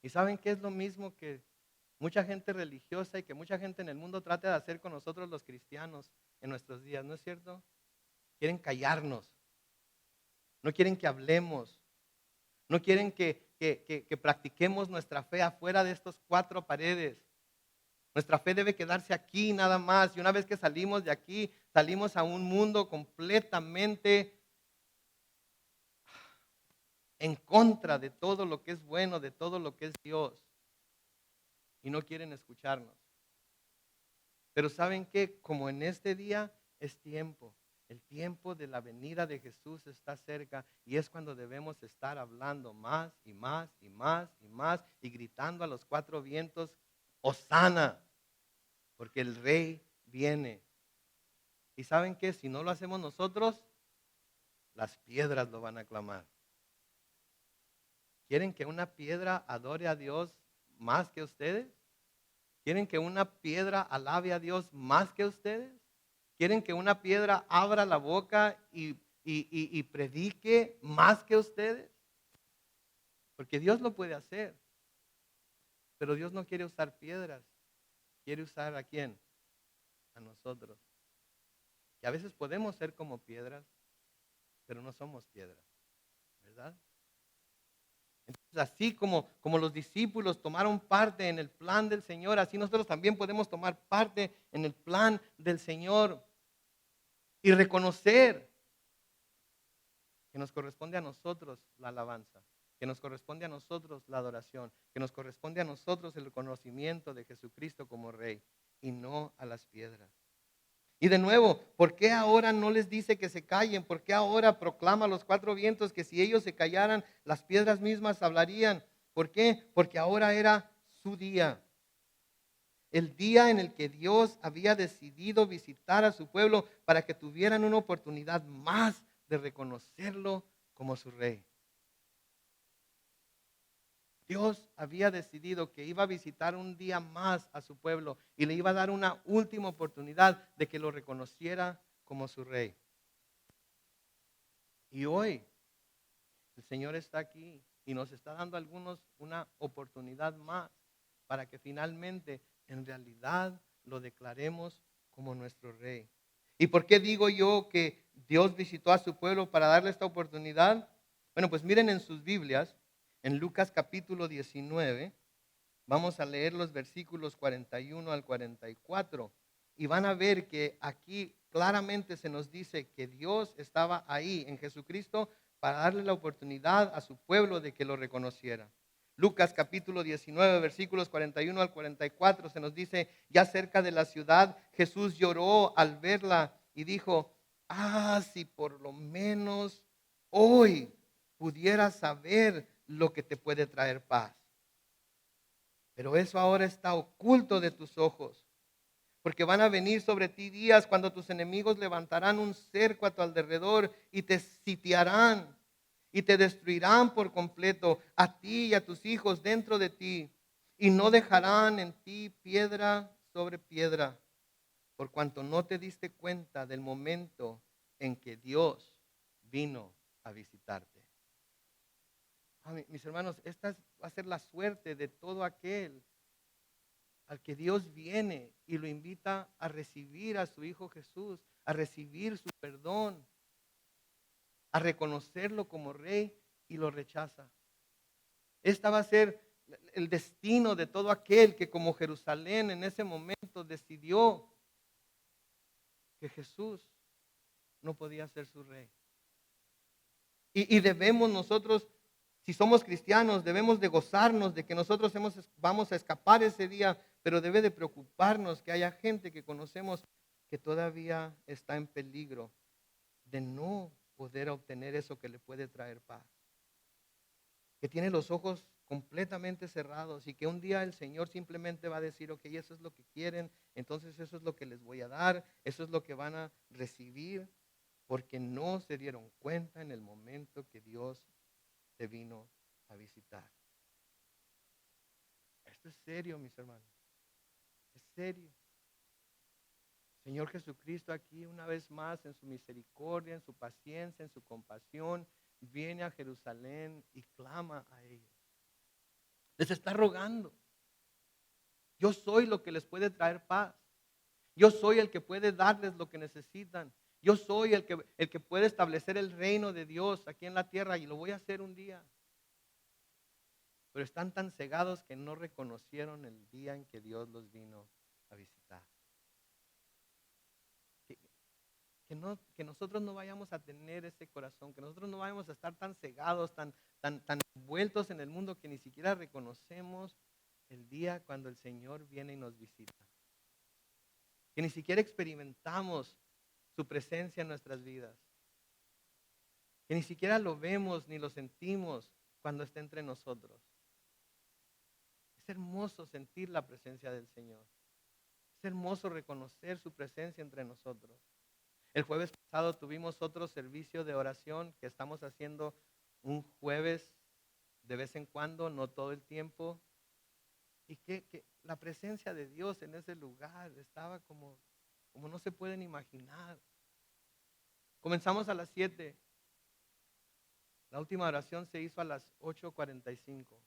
¿Y saben qué es lo mismo que mucha gente religiosa y que mucha gente en el mundo trata de hacer con nosotros los cristianos en nuestros días? ¿No es cierto? Quieren callarnos. No quieren que hablemos. No quieren que practiquemos nuestra fe afuera de estas cuatro paredes. Nuestra fe debe quedarse aquí nada más. Y una vez que salimos de aquí, salimos a un mundo completamente en contra de todo lo que es bueno, de todo lo que es Dios. Y no quieren escucharnos. Pero ¿saben qué? Como en este día es tiempo. El tiempo de la venida de Jesús está cerca y es cuando debemos estar hablando más y más y más y más y gritando a los cuatro vientos, Hosana, porque el Rey viene. ¿Y saben qué? Si no lo hacemos nosotros, las piedras lo van a clamar. ¿Quieren que una piedra adore a Dios más que ustedes? ¿Quieren que una piedra alabe a Dios más que ustedes? ¿Quieren que una piedra abra la boca y predique más que ustedes? Porque Dios lo puede hacer. Pero Dios no quiere usar piedras. Quiere usar ¿a quién? A nosotros. Y a veces podemos ser como piedras, pero no somos piedras. ¿Verdad? Entonces, así como los discípulos tomaron parte en el plan del Señor, así nosotros también podemos tomar parte en el plan del Señor y reconocer que nos corresponde a nosotros la alabanza, que nos corresponde a nosotros la adoración, que nos corresponde a nosotros el reconocimiento de Jesucristo como Rey y no a las piedras. Y de nuevo, ¿por qué ahora no les dice que se callen? ¿Por qué ahora proclama a los cuatro vientos que si ellos se callaran, las piedras mismas hablarían? ¿Por qué? Porque ahora era su día. El día en el que Dios había decidido visitar a su pueblo para que tuvieran una oportunidad más de reconocerlo como su Rey. Dios había decidido que iba a visitar un día más a su pueblo y le iba a dar una última oportunidad de que lo reconociera como su Rey. Y hoy el Señor está aquí y nos está dando a algunos una oportunidad más para que finalmente en realidad lo declaremos como nuestro Rey. ¿Y por qué digo yo que Dios visitó a su pueblo para darle esta oportunidad? Bueno, pues miren en sus Biblias, en Lucas capítulo 19, vamos a leer los versículos 41 al 44 y van a ver que aquí claramente se nos dice que Dios estaba ahí en Jesucristo para darle la oportunidad a su pueblo de que lo reconociera. Lucas capítulo 19, versículos 41 al 44 se nos dice, ya cerca de la ciudad, Jesús lloró al verla y dijo, si por lo menos hoy pudieras saber lo que te puede traer paz. Pero eso ahora está oculto de tus ojos, porque van a venir sobre ti días cuando tus enemigos levantarán un cerco a tu alrededor y te sitiarán y te destruirán por completo, a ti y a tus hijos dentro de ti, y no dejarán en ti piedra sobre piedra, por cuanto no te diste cuenta del momento en que Dios vino a visitarte. Mis hermanos, esta va a ser la suerte de todo aquel al que Dios viene y lo invita a recibir a su Hijo Jesús, a recibir su perdón, a reconocerlo como Rey y lo rechaza. Esta va a ser el destino de todo aquel que como Jerusalén en ese momento decidió que Jesús no podía ser su Rey. Y debemos nosotros, si somos cristianos, debemos de gozarnos de que nosotros vamos a escapar ese día, pero debe de preocuparnos que haya gente que conocemos que todavía está en peligro de no poder obtener eso que le puede traer paz. Que tiene los ojos completamente cerrados y que un día el Señor simplemente va a decir, ok, eso es lo que quieren, entonces eso es lo que les voy a dar, eso es lo que van a recibir, porque no se dieron cuenta en el momento que Dios te vino a visitar. Esto es serio, mis hermanos. Es serio. Señor Jesucristo aquí una vez más en su misericordia, en su paciencia, en su compasión, viene a Jerusalén y clama a ellos. Les está rogando. Yo soy lo que les puede traer paz. Yo soy el que puede darles lo que necesitan. Yo soy el que puede establecer el reino de Dios aquí en la tierra y lo voy a hacer un día. Pero están tan cegados que no reconocieron el día en que Dios los vino a visitar. Que nosotros no vayamos a tener ese corazón, que nosotros no vayamos a estar tan cegados, tan envueltos en el mundo que ni siquiera reconocemos el día cuando el Señor viene y nos visita. Que ni siquiera experimentamos su presencia en nuestras vidas. Que ni siquiera lo vemos ni lo sentimos cuando está entre nosotros. Es hermoso sentir la presencia del Señor. Es hermoso reconocer su presencia entre nosotros. El jueves pasado tuvimos otro servicio de oración que estamos haciendo un jueves de vez en cuando, no todo el tiempo. Y que la presencia de Dios en ese lugar estaba como no se pueden imaginar. Comenzamos a las 7. La última oración se hizo a las 8:45.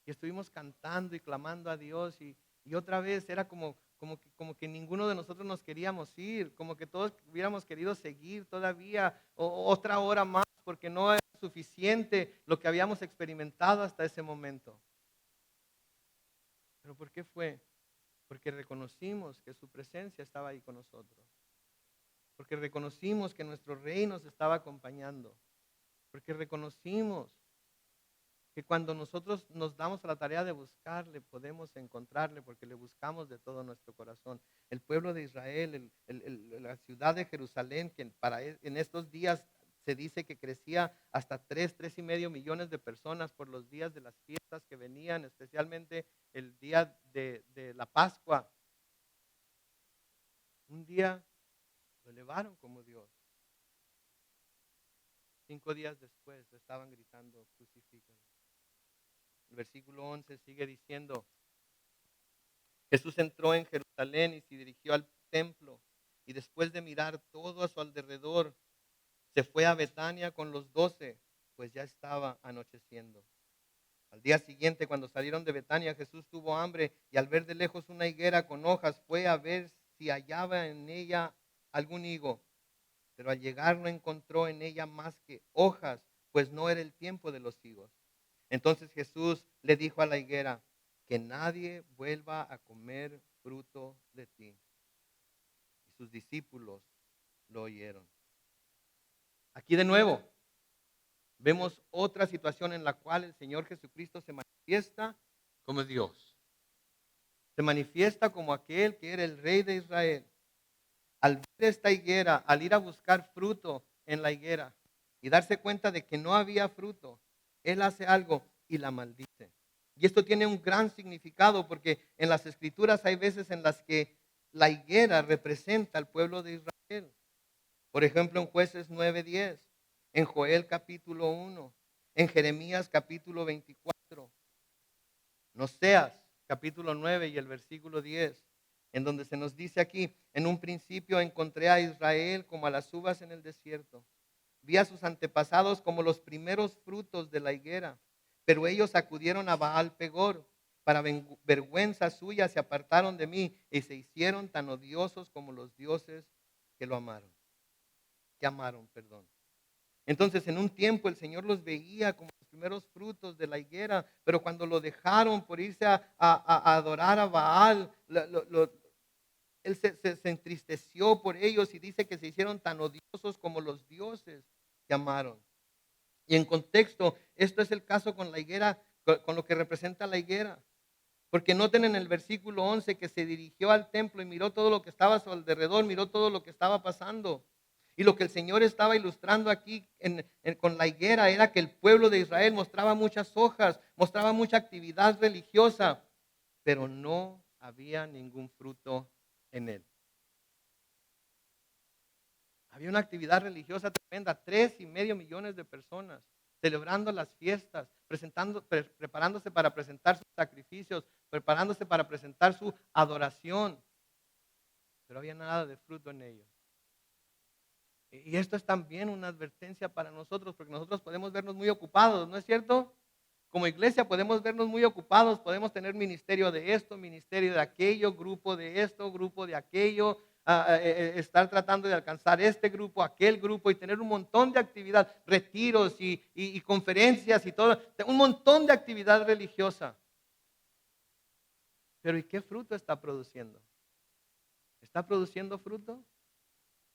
Y estuvimos cantando y clamando a Dios y otra vez era como que ninguno de nosotros nos queríamos ir, como que todos hubiéramos querido seguir todavía otra hora más porque no era suficiente lo que habíamos experimentado hasta ese momento. ¿Pero por qué fue? Porque reconocimos que su presencia estaba ahí con nosotros. Porque reconocimos que nuestro rey nos estaba acompañando. Porque reconocimos que cuando nosotros nos damos a la tarea de buscarle, podemos encontrarle porque le buscamos de todo nuestro corazón. El pueblo de Israel, la ciudad de Jerusalén, que en estos días se dice que crecía hasta 3.5 millones de personas por los días de las fiestas que venían, especialmente el día de la Pascua. Un día lo elevaron como Dios. 5 días después le estaban gritando, crucifícalo. El versículo 11 sigue diciendo, Jesús entró en Jerusalén y se dirigió al templo y después de mirar todo a su alrededor, se fue a Betania con los 12, pues ya estaba anocheciendo. Al día siguiente, cuando salieron de Betania, Jesús tuvo hambre y al ver de lejos una higuera con hojas, fue a ver si hallaba en ella algún higo. Pero al llegar no encontró en ella más que hojas, pues no era el tiempo de los higos. Entonces Jesús le dijo a la higuera, que nadie vuelva a comer fruto de ti. Y sus discípulos lo oyeron. Aquí de nuevo vemos otra situación en la cual el Señor Jesucristo se manifiesta como Dios. Se manifiesta como aquel que era el Rey de Israel. Al ver esta higuera, al ir a buscar fruto en la higuera y darse cuenta de que no había fruto, Él hace algo y la maldice. Y esto tiene un gran significado porque en las Escrituras hay veces en las que la higuera representa al pueblo de Israel. Por ejemplo, en Jueces 9:10, en Joel capítulo 1, en Jeremías capítulo 24, en Oseas capítulo 9 y el versículo 10, en donde se nos dice aquí, en un principio encontré a Israel como a las uvas en el desierto. Vi a sus antepasados como los primeros frutos de la higuera, pero ellos acudieron a Baal Pegor. Para vergüenza suya se apartaron de mí y se hicieron tan odiosos como los dioses que lo amaron. Que amaron, perdón. Entonces en un tiempo el Señor los veía como los primeros frutos de la higuera, pero cuando lo dejaron por irse a adorar a Baal, Él se entristeció por ellos y dice que se hicieron tan odiosos como los dioses que amaron. Y en contexto, esto es el caso con la higuera, con lo que representa la higuera. Porque noten en el versículo 11 que se dirigió al templo y miró todo lo que estaba a su alrededor, miró todo lo que estaba pasando. Y lo que el Señor estaba ilustrando aquí con la higuera era que el pueblo de Israel mostraba muchas hojas, mostraba mucha actividad religiosa, pero no había ningún fruto en él. Había una actividad religiosa tremenda, 3.5 millones de personas celebrando las fiestas, preparándose para presentar sus sacrificios, preparándose para presentar su adoración, pero había nada de fruto en ellos. Y esto es también una advertencia para nosotros, porque nosotros podemos vernos muy ocupados, ¿no es cierto? Como iglesia podemos vernos muy ocupados, podemos tener ministerio de esto, ministerio de aquello, grupo de esto, grupo de aquello, estar tratando de alcanzar este grupo, aquel grupo y tener un montón de actividad, retiros y conferencias y todo, un montón de actividad religiosa. Pero ¿y qué fruto está produciendo? ¿Está produciendo fruto?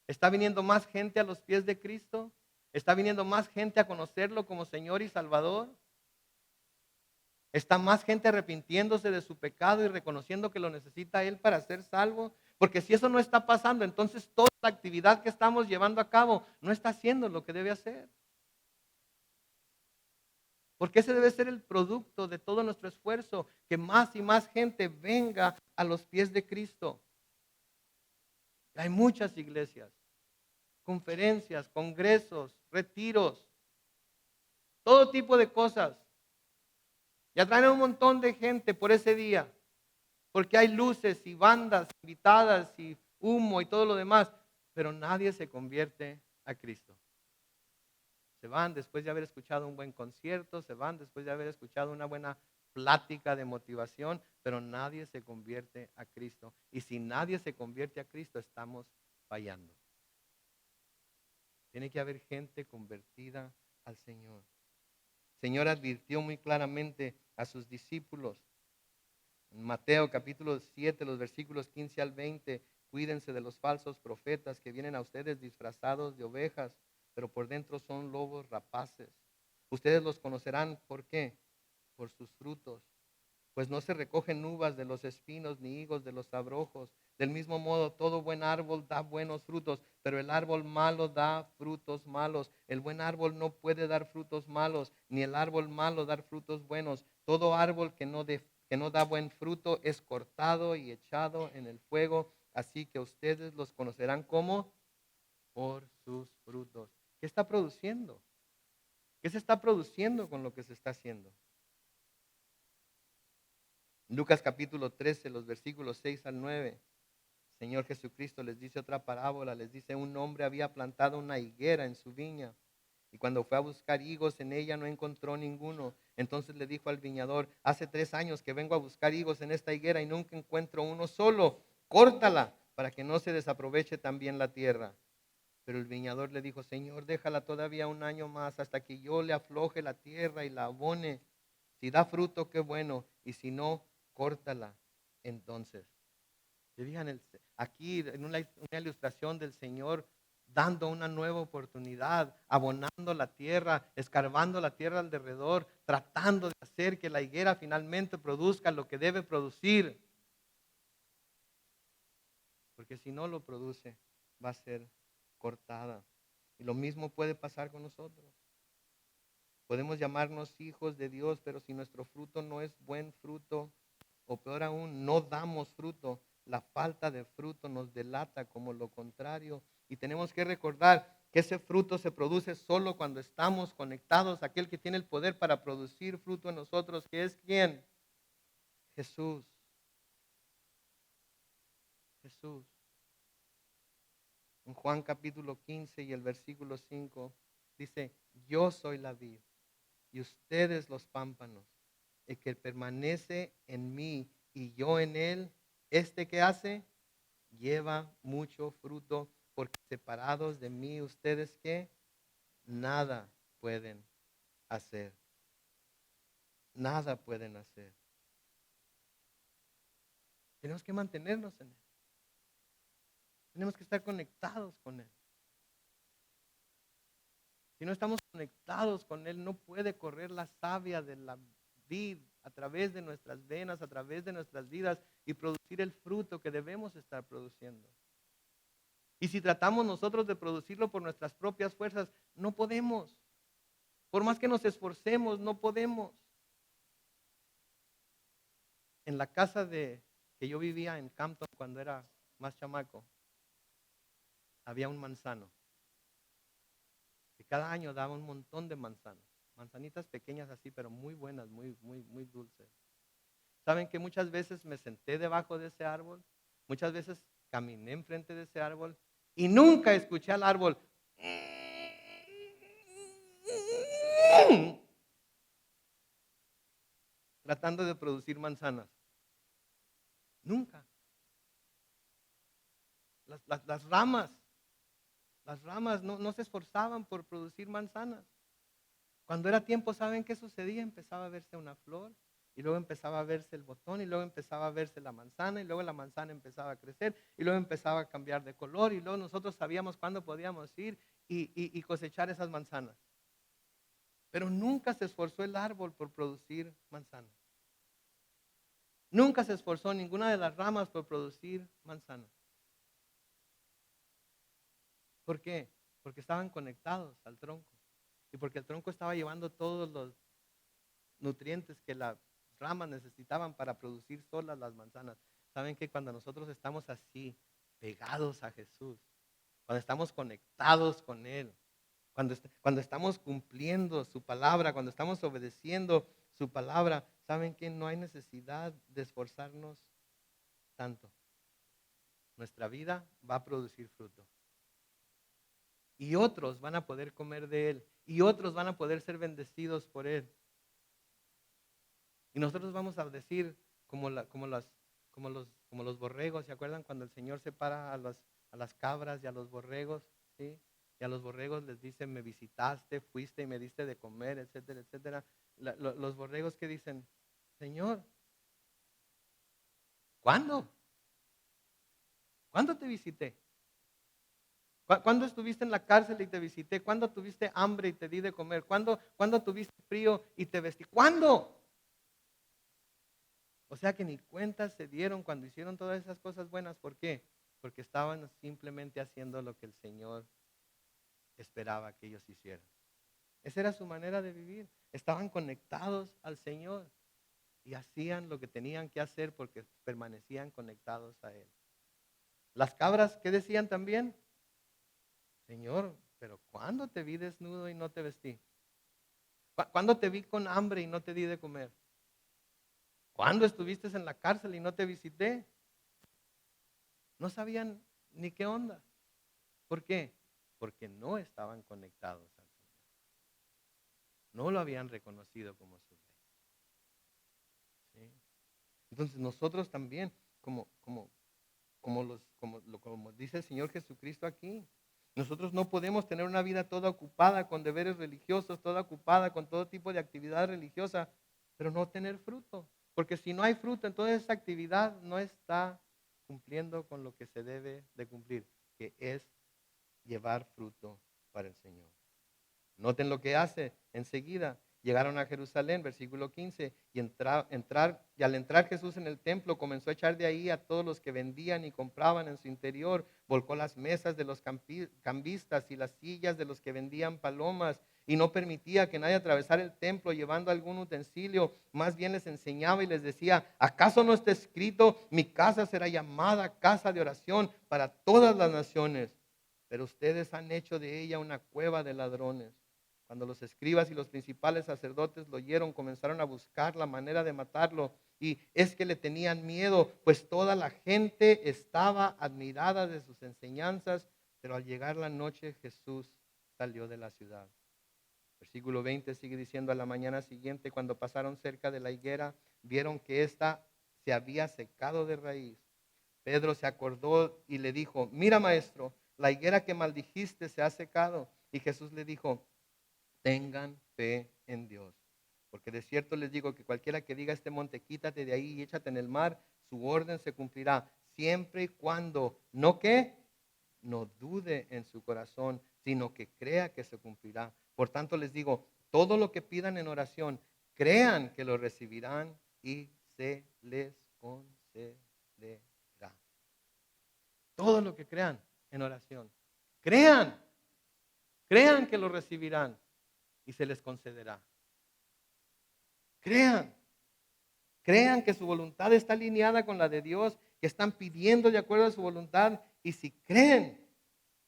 ¿Está viniendo más gente a los pies de Cristo? ¿Está viniendo más gente a conocerlo como Señor y Salvador? ¿Está más gente arrepintiéndose de su pecado y reconociendo que lo necesita Él para ser salvo? Porque si eso no está pasando, entonces toda la actividad que estamos llevando a cabo no está haciendo lo que debe hacer. Porque ese debe ser el producto de todo nuestro esfuerzo, que más y más gente venga a los pies de Cristo. Hay muchas iglesias, conferencias, congresos, retiros, todo tipo de cosas. Y atraen a un montón de gente por ese día, porque hay luces y bandas invitadas y humo y todo lo demás, pero nadie se convierte a Cristo. Se van después de haber escuchado un buen concierto, se van después de haber escuchado una buena plática de motivación, pero nadie se convierte a Cristo. Y si nadie se convierte a Cristo, estamos fallando. Tiene que haber gente convertida al Señor. El Señor advirtió muy claramente a sus discípulos. En Mateo capítulo 7, los versículos 15 al 20, cuídense de los falsos profetas que vienen a ustedes disfrazados de ovejas, pero por dentro son lobos rapaces. Ustedes los conocerán, ¿por qué? Por sus frutos. Pues no se recogen uvas de los espinos ni higos de los abrojos. Del mismo modo, todo buen árbol da buenos frutos, pero el árbol malo da frutos malos. El buen árbol no puede dar frutos malos, ni el árbol malo dar frutos buenos. Todo árbol que no da buen fruto es cortado y echado en el fuego. Así que ustedes los conocerán como por sus frutos. ¿Qué está produciendo? ¿Qué se está produciendo con lo que se está haciendo? Lucas capítulo 13, los versículos 6 al 9. Señor Jesucristo les dice otra parábola, les dice, un hombre había plantado una higuera en su viña y cuando fue a buscar higos en ella no encontró ninguno. Entonces le dijo al viñador, hace 3 años que vengo a buscar higos en esta higuera y nunca encuentro uno solo, córtala para que no se desaproveche también la tierra. Pero el viñador le dijo, Señor, déjala todavía un año más hasta que yo le afloje la tierra y la abone. Si da fruto, qué bueno, y si no, córtala. Entonces, se fijan aquí en una ilustración del Señor dando una nueva oportunidad, abonando la tierra, escarbando la tierra alrededor, tratando de hacer que la higuera finalmente produzca lo que debe producir. Porque si no lo produce, va a ser cortada. Y lo mismo puede pasar con nosotros. Podemos llamarnos hijos de Dios, pero si nuestro fruto no es buen fruto, o peor aún, no damos fruto, la falta de fruto nos delata como lo contrario. Y tenemos que recordar que ese fruto se produce solo cuando estamos conectados a aquel que tiene el poder para producir fruto en nosotros, que es ¿quién? Jesús. Jesús. En Juan capítulo 15 y el versículo 5 dice, yo soy la vid y ustedes los pámpanos. El que permanece en mí y yo en él, este que hace, lleva mucho fruto, porque separados de mí, ustedes que nada pueden hacer. Nada pueden hacer. Tenemos que mantenernos en él. Tenemos que estar conectados con él. Si no estamos conectados con él, no puede correr la savia de la vid a través de nuestras venas, a través de nuestras vidas y producir el fruto que debemos estar produciendo. Y si tratamos nosotros de producirlo por nuestras propias fuerzas, no podemos. Por más que nos esforcemos, no podemos. En la casa que yo vivía en Campton cuando era más chamaco, había un manzano que cada año daba un montón de manzanas. Manzanitas pequeñas así, pero muy buenas, muy, muy, muy dulces. ¿Saben que muchas veces me senté debajo de ese árbol? Muchas veces caminé enfrente de ese árbol y nunca escuché al árbol tratando de producir manzanas. Nunca. las ramas. Las ramas no se esforzaban por producir manzanas. Cuando era tiempo, ¿saben qué sucedía? Empezaba a verse una flor, y luego empezaba a verse el botón, y luego empezaba a verse la manzana, y luego la manzana empezaba a crecer, y luego empezaba a cambiar de color, y luego nosotros sabíamos cuándo podíamos ir y cosechar esas manzanas. Pero nunca se esforzó el árbol por producir manzanas. Nunca se esforzó ninguna de las ramas por producir manzanas. ¿Por qué? Porque estaban conectados al tronco. Y porque el tronco estaba llevando todos los nutrientes que las ramas necesitaban para producir solas las manzanas. ¿Saben que cuando nosotros estamos así, pegados a Jesús, cuando estamos conectados con Él, cuando estamos cumpliendo su palabra, cuando estamos obedeciendo su palabra, ¿saben que no hay necesidad de esforzarnos tanto? Nuestra vida va a producir fruto. Y otros van a poder comer de Él. Y otros van a poder ser bendecidos por Él. Y nosotros vamos a decir, como los borregos, ¿se acuerdan cuando el Señor separa a las cabras y a los borregos? ¿Sí? Y a los borregos les dice, me visitaste, fuiste y me diste de comer, etcétera, etcétera. Los borregos que dicen, Señor, ¿cuándo? ¿Cuándo te visité? ¿Cuándo estuviste en la cárcel y te visité? ¿Cuándo tuviste hambre y te di de comer? ¿Cuándo tuviste frío y te vestí? ¿Cuándo? O sea que ni cuenta se dieron cuando hicieron todas esas cosas buenas. ¿Por qué? Porque estaban simplemente haciendo lo que el Señor esperaba que ellos hicieran. Esa era su manera de vivir. Estaban conectados al Señor y hacían lo que tenían que hacer porque permanecían conectados a Él. Las cabras, ¿qué decían también? Señor, pero ¿cuándo te vi desnudo y no te vestí? ¿Cuándo te vi con hambre y no te di de comer? ¿Cuándo estuviste en la cárcel y no te visité? No sabían ni qué onda. ¿Por qué? Porque no estaban conectados al Señor. No lo habían reconocido como su rey. ¿Sí? Entonces nosotros también, como dice el Señor Jesucristo aquí, nosotros no podemos tener una vida toda ocupada con deberes religiosos, toda ocupada con todo tipo de actividad religiosa, pero no tener fruto. Porque si no hay fruto, entonces esa actividad no está cumpliendo con lo que se debe de cumplir, que es llevar fruto para el Señor. Noten lo que hace enseguida. Llegaron a Jerusalén, versículo 15, y al entrar Jesús en el templo comenzó a echar de ahí a todos los que vendían y compraban en su interior, volcó las mesas de los cambistas y las sillas de los que vendían palomas, y no permitía que nadie atravesara el templo llevando algún utensilio, más bien les enseñaba y les decía, ¿acaso no está escrito, mi casa será llamada casa de oración para todas las naciones? Pero ustedes han hecho de ella una cueva de ladrones. Cuando los escribas y los principales sacerdotes lo oyeron, comenzaron a buscar la manera de matarlo. Y es que le tenían miedo, pues toda la gente estaba admirada de sus enseñanzas. Pero al llegar la noche, Jesús salió de la ciudad. Versículo 20 sigue diciendo, a la mañana siguiente, cuando pasaron cerca de la higuera, vieron que ésta se había secado de raíz. Pedro se acordó y le dijo, mira maestro, la higuera que maldijiste se ha secado. Y Jesús le dijo, tengan fe en Dios. Porque de cierto les digo que cualquiera que diga a este monte, quítate de ahí y échate en el mar, su orden se cumplirá, siempre y cuando, ¿no qué? No dude en su corazón, sino que crea que se cumplirá. Por tanto les digo, todo lo que pidan en oración, crean que lo recibirán y se les concederá. Todo lo que crean en oración, crean que lo recibirán y se les concederá. Crean que su voluntad está alineada con la de Dios, que están pidiendo de acuerdo a su voluntad, y si creen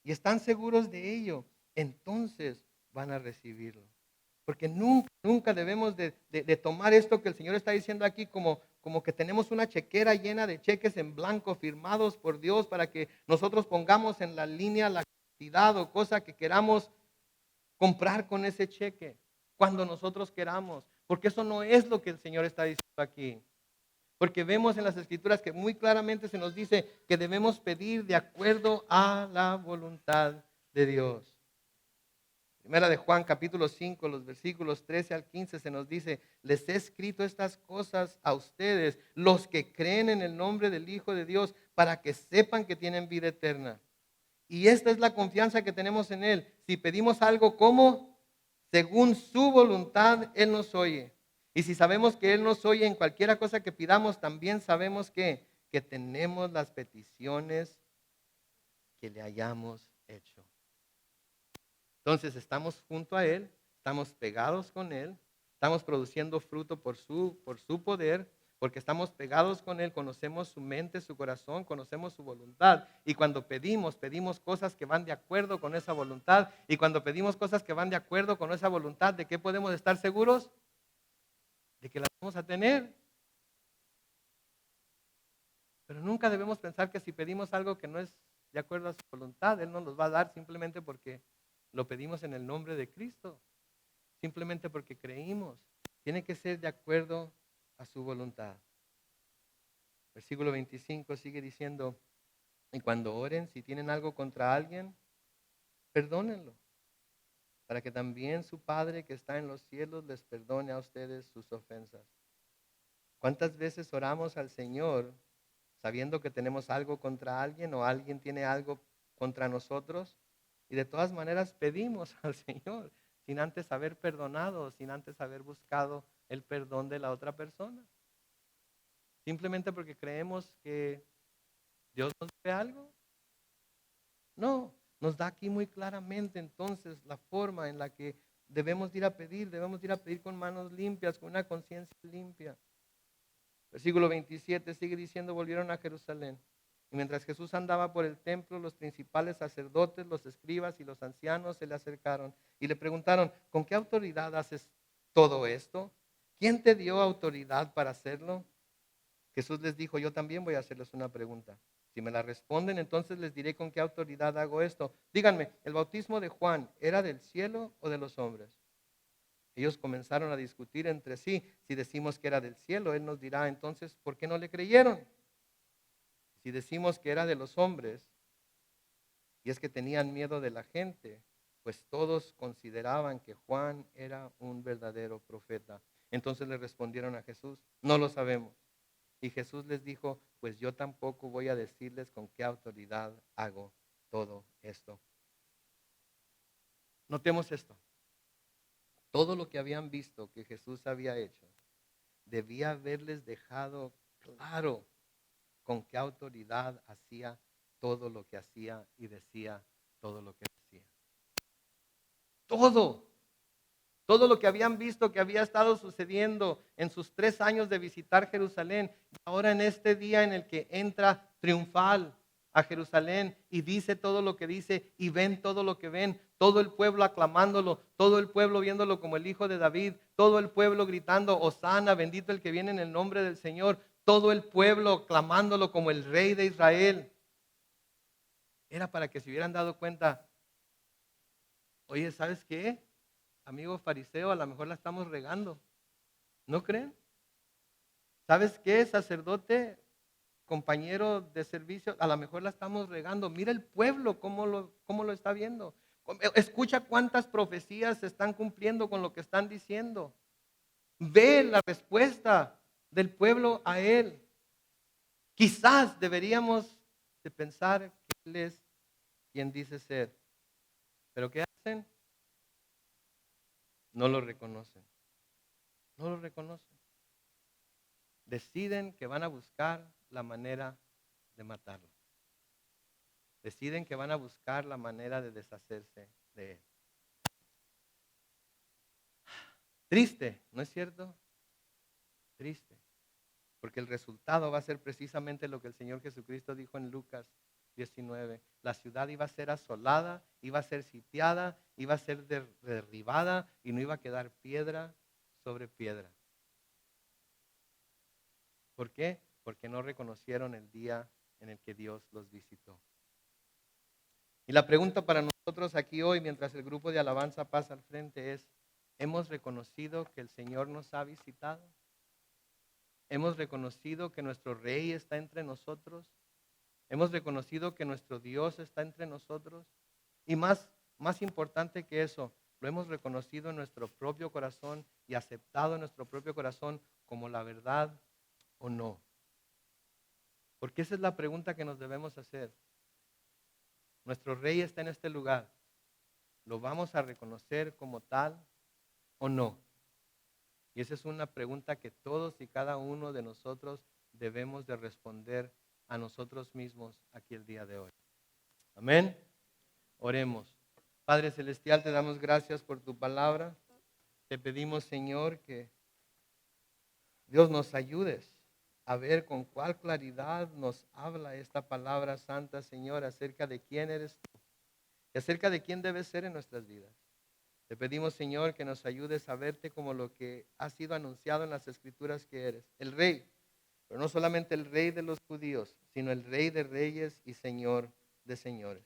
y están seguros de ello, entonces van a recibirlo. Porque nunca debemos de tomar esto que el Señor está diciendo aquí como que tenemos una chequera llena de cheques en blanco firmados por Dios para que nosotros pongamos en la línea la cantidad o cosa que queramos comprar con ese cheque cuando nosotros queramos. Porque eso no es lo que el Señor está diciendo aquí. Porque vemos en las Escrituras que muy claramente se nos dice que debemos pedir de acuerdo a la voluntad de Dios. Primera de Juan capítulo 5, los versículos 13 al 15 se nos dice, les he escrito estas cosas a ustedes, los que creen en el nombre del Hijo de Dios, para que sepan que tienen vida eterna. Y esta es la confianza que tenemos en Él. Si pedimos algo como, según su voluntad, Él nos oye. Y si sabemos que Él nos oye en cualquier cosa que pidamos, también sabemos que tenemos las peticiones que le hayamos hecho. Entonces estamos junto a Él, estamos pegados con Él, estamos produciendo fruto por su poder, porque estamos pegados con Él, conocemos su mente, su corazón, conocemos su voluntad. Y cuando pedimos cosas que van de acuerdo con esa voluntad. Y cuando pedimos cosas que van de acuerdo con esa voluntad, ¿de qué podemos estar seguros? De que las vamos a tener. Pero nunca debemos pensar que si pedimos algo que no es de acuerdo a su voluntad, Él nos los va a dar simplemente porque lo pedimos en el nombre de Cristo. Simplemente porque creímos. Tiene que ser de acuerdo a su voluntad. Versículo 25 sigue diciendo, y cuando oren, si tienen algo contra alguien, perdónenlo, para que también su Padre que está en los cielos les perdone a ustedes sus ofensas. ¿Cuántas veces oramos al Señor sabiendo que tenemos algo contra alguien o alguien tiene algo contra nosotros? Y de todas maneras pedimos al Señor sin antes haber perdonado, sin antes haber buscado el perdón de la otra persona. Simplemente porque creemos que Dios nos debe algo. No, nos da aquí muy claramente entonces la forma en la que debemos ir a pedir con manos limpias, con una conciencia limpia. Versículo 27 sigue diciendo, volvieron a Jerusalén. Y mientras Jesús andaba por el templo, los principales sacerdotes, los escribas y los ancianos se le acercaron y le preguntaron, ¿con qué autoridad haces todo esto? ¿Quién te dio autoridad para hacerlo? Jesús les dijo, yo también voy a hacerles una pregunta. Si me la responden, entonces les diré con qué autoridad hago esto. Díganme, ¿el bautismo de Juan era del cielo o de los hombres? Ellos comenzaron a discutir entre sí. Si decimos que era del cielo, Él nos dirá entonces, ¿por qué no le creyeron? Si decimos que era de los hombres, y es que tenían miedo de la gente, pues todos consideraban que Juan era un verdadero profeta. Entonces le respondieron a Jesús, no lo sabemos. Y Jesús les dijo, pues yo tampoco voy a decirles con qué autoridad hago todo esto. Notemos esto. Todo lo que habían visto que Jesús había hecho, debía haberles dejado claro con qué autoridad hacía todo lo que hacía y decía todo lo que decía. Todo lo que habían visto que había estado sucediendo en sus 3 años de visitar Jerusalén, y ahora en este día en el que entra triunfal a Jerusalén y dice todo lo que dice y ven todo lo que ven, todo el pueblo aclamándolo, todo el pueblo viéndolo como el Hijo de David, todo el pueblo gritando, Hosana, bendito el que viene en el nombre del Señor, todo el pueblo clamándolo como el Rey de Israel. Era para que se hubieran dado cuenta, oye, ¿sabes qué? Amigo fariseo, a lo mejor la estamos regando. ¿No creen? ¿Sabes qué, sacerdote, compañero de servicio? A lo mejor la estamos regando. Mira el pueblo cómo lo está viendo. Escucha cuántas profecías se están cumpliendo con lo que están diciendo. Ve la respuesta del pueblo a él. Quizás deberíamos de pensar que él es quien dice ser. ¿Pero qué hacen? No lo reconocen. No lo reconocen. Deciden que van a buscar la manera de matarlo. Deciden que van a buscar la manera de deshacerse de él. Triste, ¿no es cierto? Triste. Porque el resultado va a ser precisamente lo que el Señor Jesucristo dijo en Lucas 19. La ciudad iba a ser asolada, iba a ser sitiada, iba a ser derribada y no iba a quedar piedra sobre piedra. ¿Por qué? Porque no reconocieron el día en el que Dios los visitó. Y la pregunta para nosotros aquí hoy, mientras el grupo de alabanza pasa al frente, es, ¿hemos reconocido que el Señor nos ha visitado? Hemos reconocido que nuestro Rey está entre nosotros. Hemos reconocido que nuestro Dios está entre nosotros. Y más importante que eso, lo hemos reconocido en nuestro propio corazón y aceptado en nuestro propio corazón como la verdad o no. Porque esa es la pregunta que nos debemos hacer. Nuestro Rey está en este lugar. ¿Lo vamos a reconocer como tal o no? Y esa es una pregunta que todos y cada uno de nosotros debemos de responder a nosotros mismos aquí el día de hoy. Amén. Oremos. Padre Celestial, te damos gracias por tu palabra. Te pedimos, Señor, que Dios nos ayudes a ver con cuál claridad nos habla esta palabra santa, Señor, acerca de quién eres tú y acerca de quién debes ser en nuestras vidas. Te pedimos, Señor, que nos ayudes a verte como lo que ha sido anunciado en las Escrituras que eres, el Rey, pero no solamente el Rey de los judíos, sino el Rey de reyes y Señor de señores.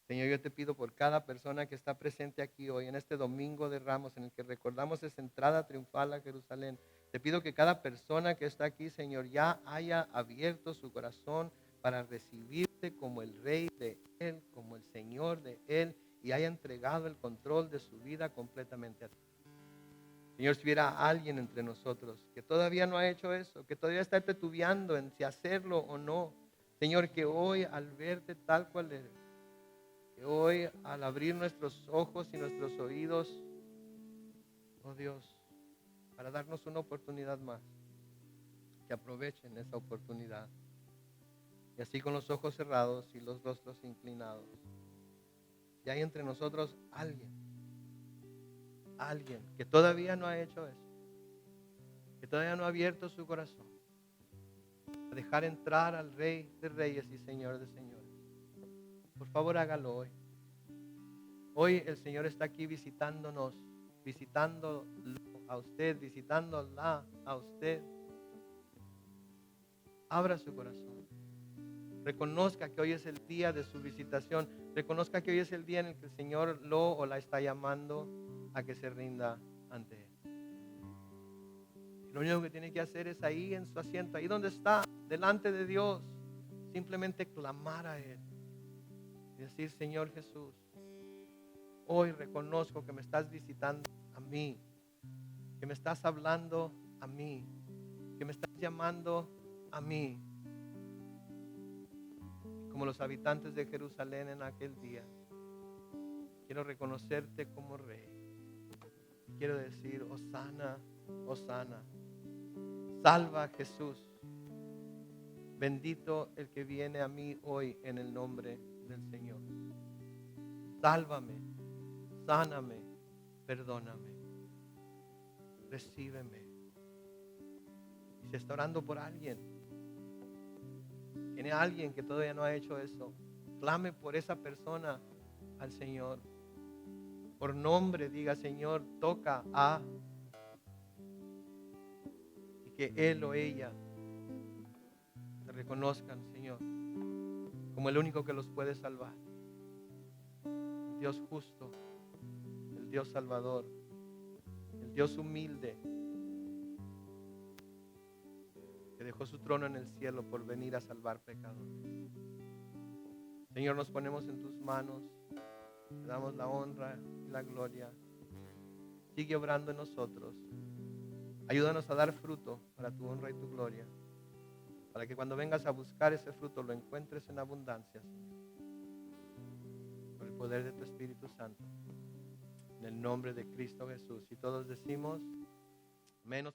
Señor, yo te pido por cada persona que está presente aquí hoy, en este domingo de Ramos, en el que recordamos esa entrada triunfal a Jerusalén. Te pido que cada persona que está aquí, Señor, ya haya abierto su corazón para recibirte como el Rey de Él, como el Señor de Él, y haya entregado el control de su vida completamente a ti. Señor, si hubiera alguien entre nosotros que todavía no ha hecho eso, que todavía está titubeando en si hacerlo o no, Señor, que hoy al verte tal cual eres, que hoy al abrir nuestros ojos y nuestros oídos, oh Dios, para darnos una oportunidad más, que aprovechen esa oportunidad. Y así con los ojos cerrados y los rostros inclinados, si hay entre nosotros alguien que todavía no ha hecho eso, que todavía no ha abierto su corazón a dejar entrar al Rey de Reyes y Señor de Señores, por favor hágalo hoy. Hoy el Señor está aquí visitándonos, visitándolo a usted, visitándola a usted. Abra su corazón. Reconozca que hoy es el día de su visitación. Reconozca que hoy es el día en el que el Señor lo o la está llamando a que se rinda ante Él. Lo único que tiene que hacer es ahí en su asiento, ahí donde está, delante de Dios, simplemente clamar a Él y decir: Señor Jesús, hoy reconozco que me estás visitando a mí, que me estás hablando a mí, que me estás llamando a mí. Como los habitantes de Jerusalén en aquel día, quiero reconocerte como Rey. Quiero decir: Hosana, Hosana. Salva a Jesús. Bendito el que viene a mí hoy en el nombre del Señor. Sálvame, sáname, perdóname, recíbeme. Y si está orando por alguien, tiene alguien que todavía no ha hecho eso, clame por esa persona al Señor. Por nombre diga: Señor, toca a, y que él o ella te reconozcan, Señor, como el único que los puede salvar. El Dios justo, el Dios salvador, el Dios humilde, que dejó su trono en el cielo por venir a salvar pecadores. Señor, nos ponemos en tus manos, te damos la honra y la gloria. Sigue obrando en nosotros. Ayúdanos a dar fruto para tu honra y tu gloria, para que cuando vengas a buscar ese fruto lo encuentres en abundancia, Señor, por el poder de tu Espíritu Santo, en el nombre de Cristo Jesús. Y todos decimos: amén.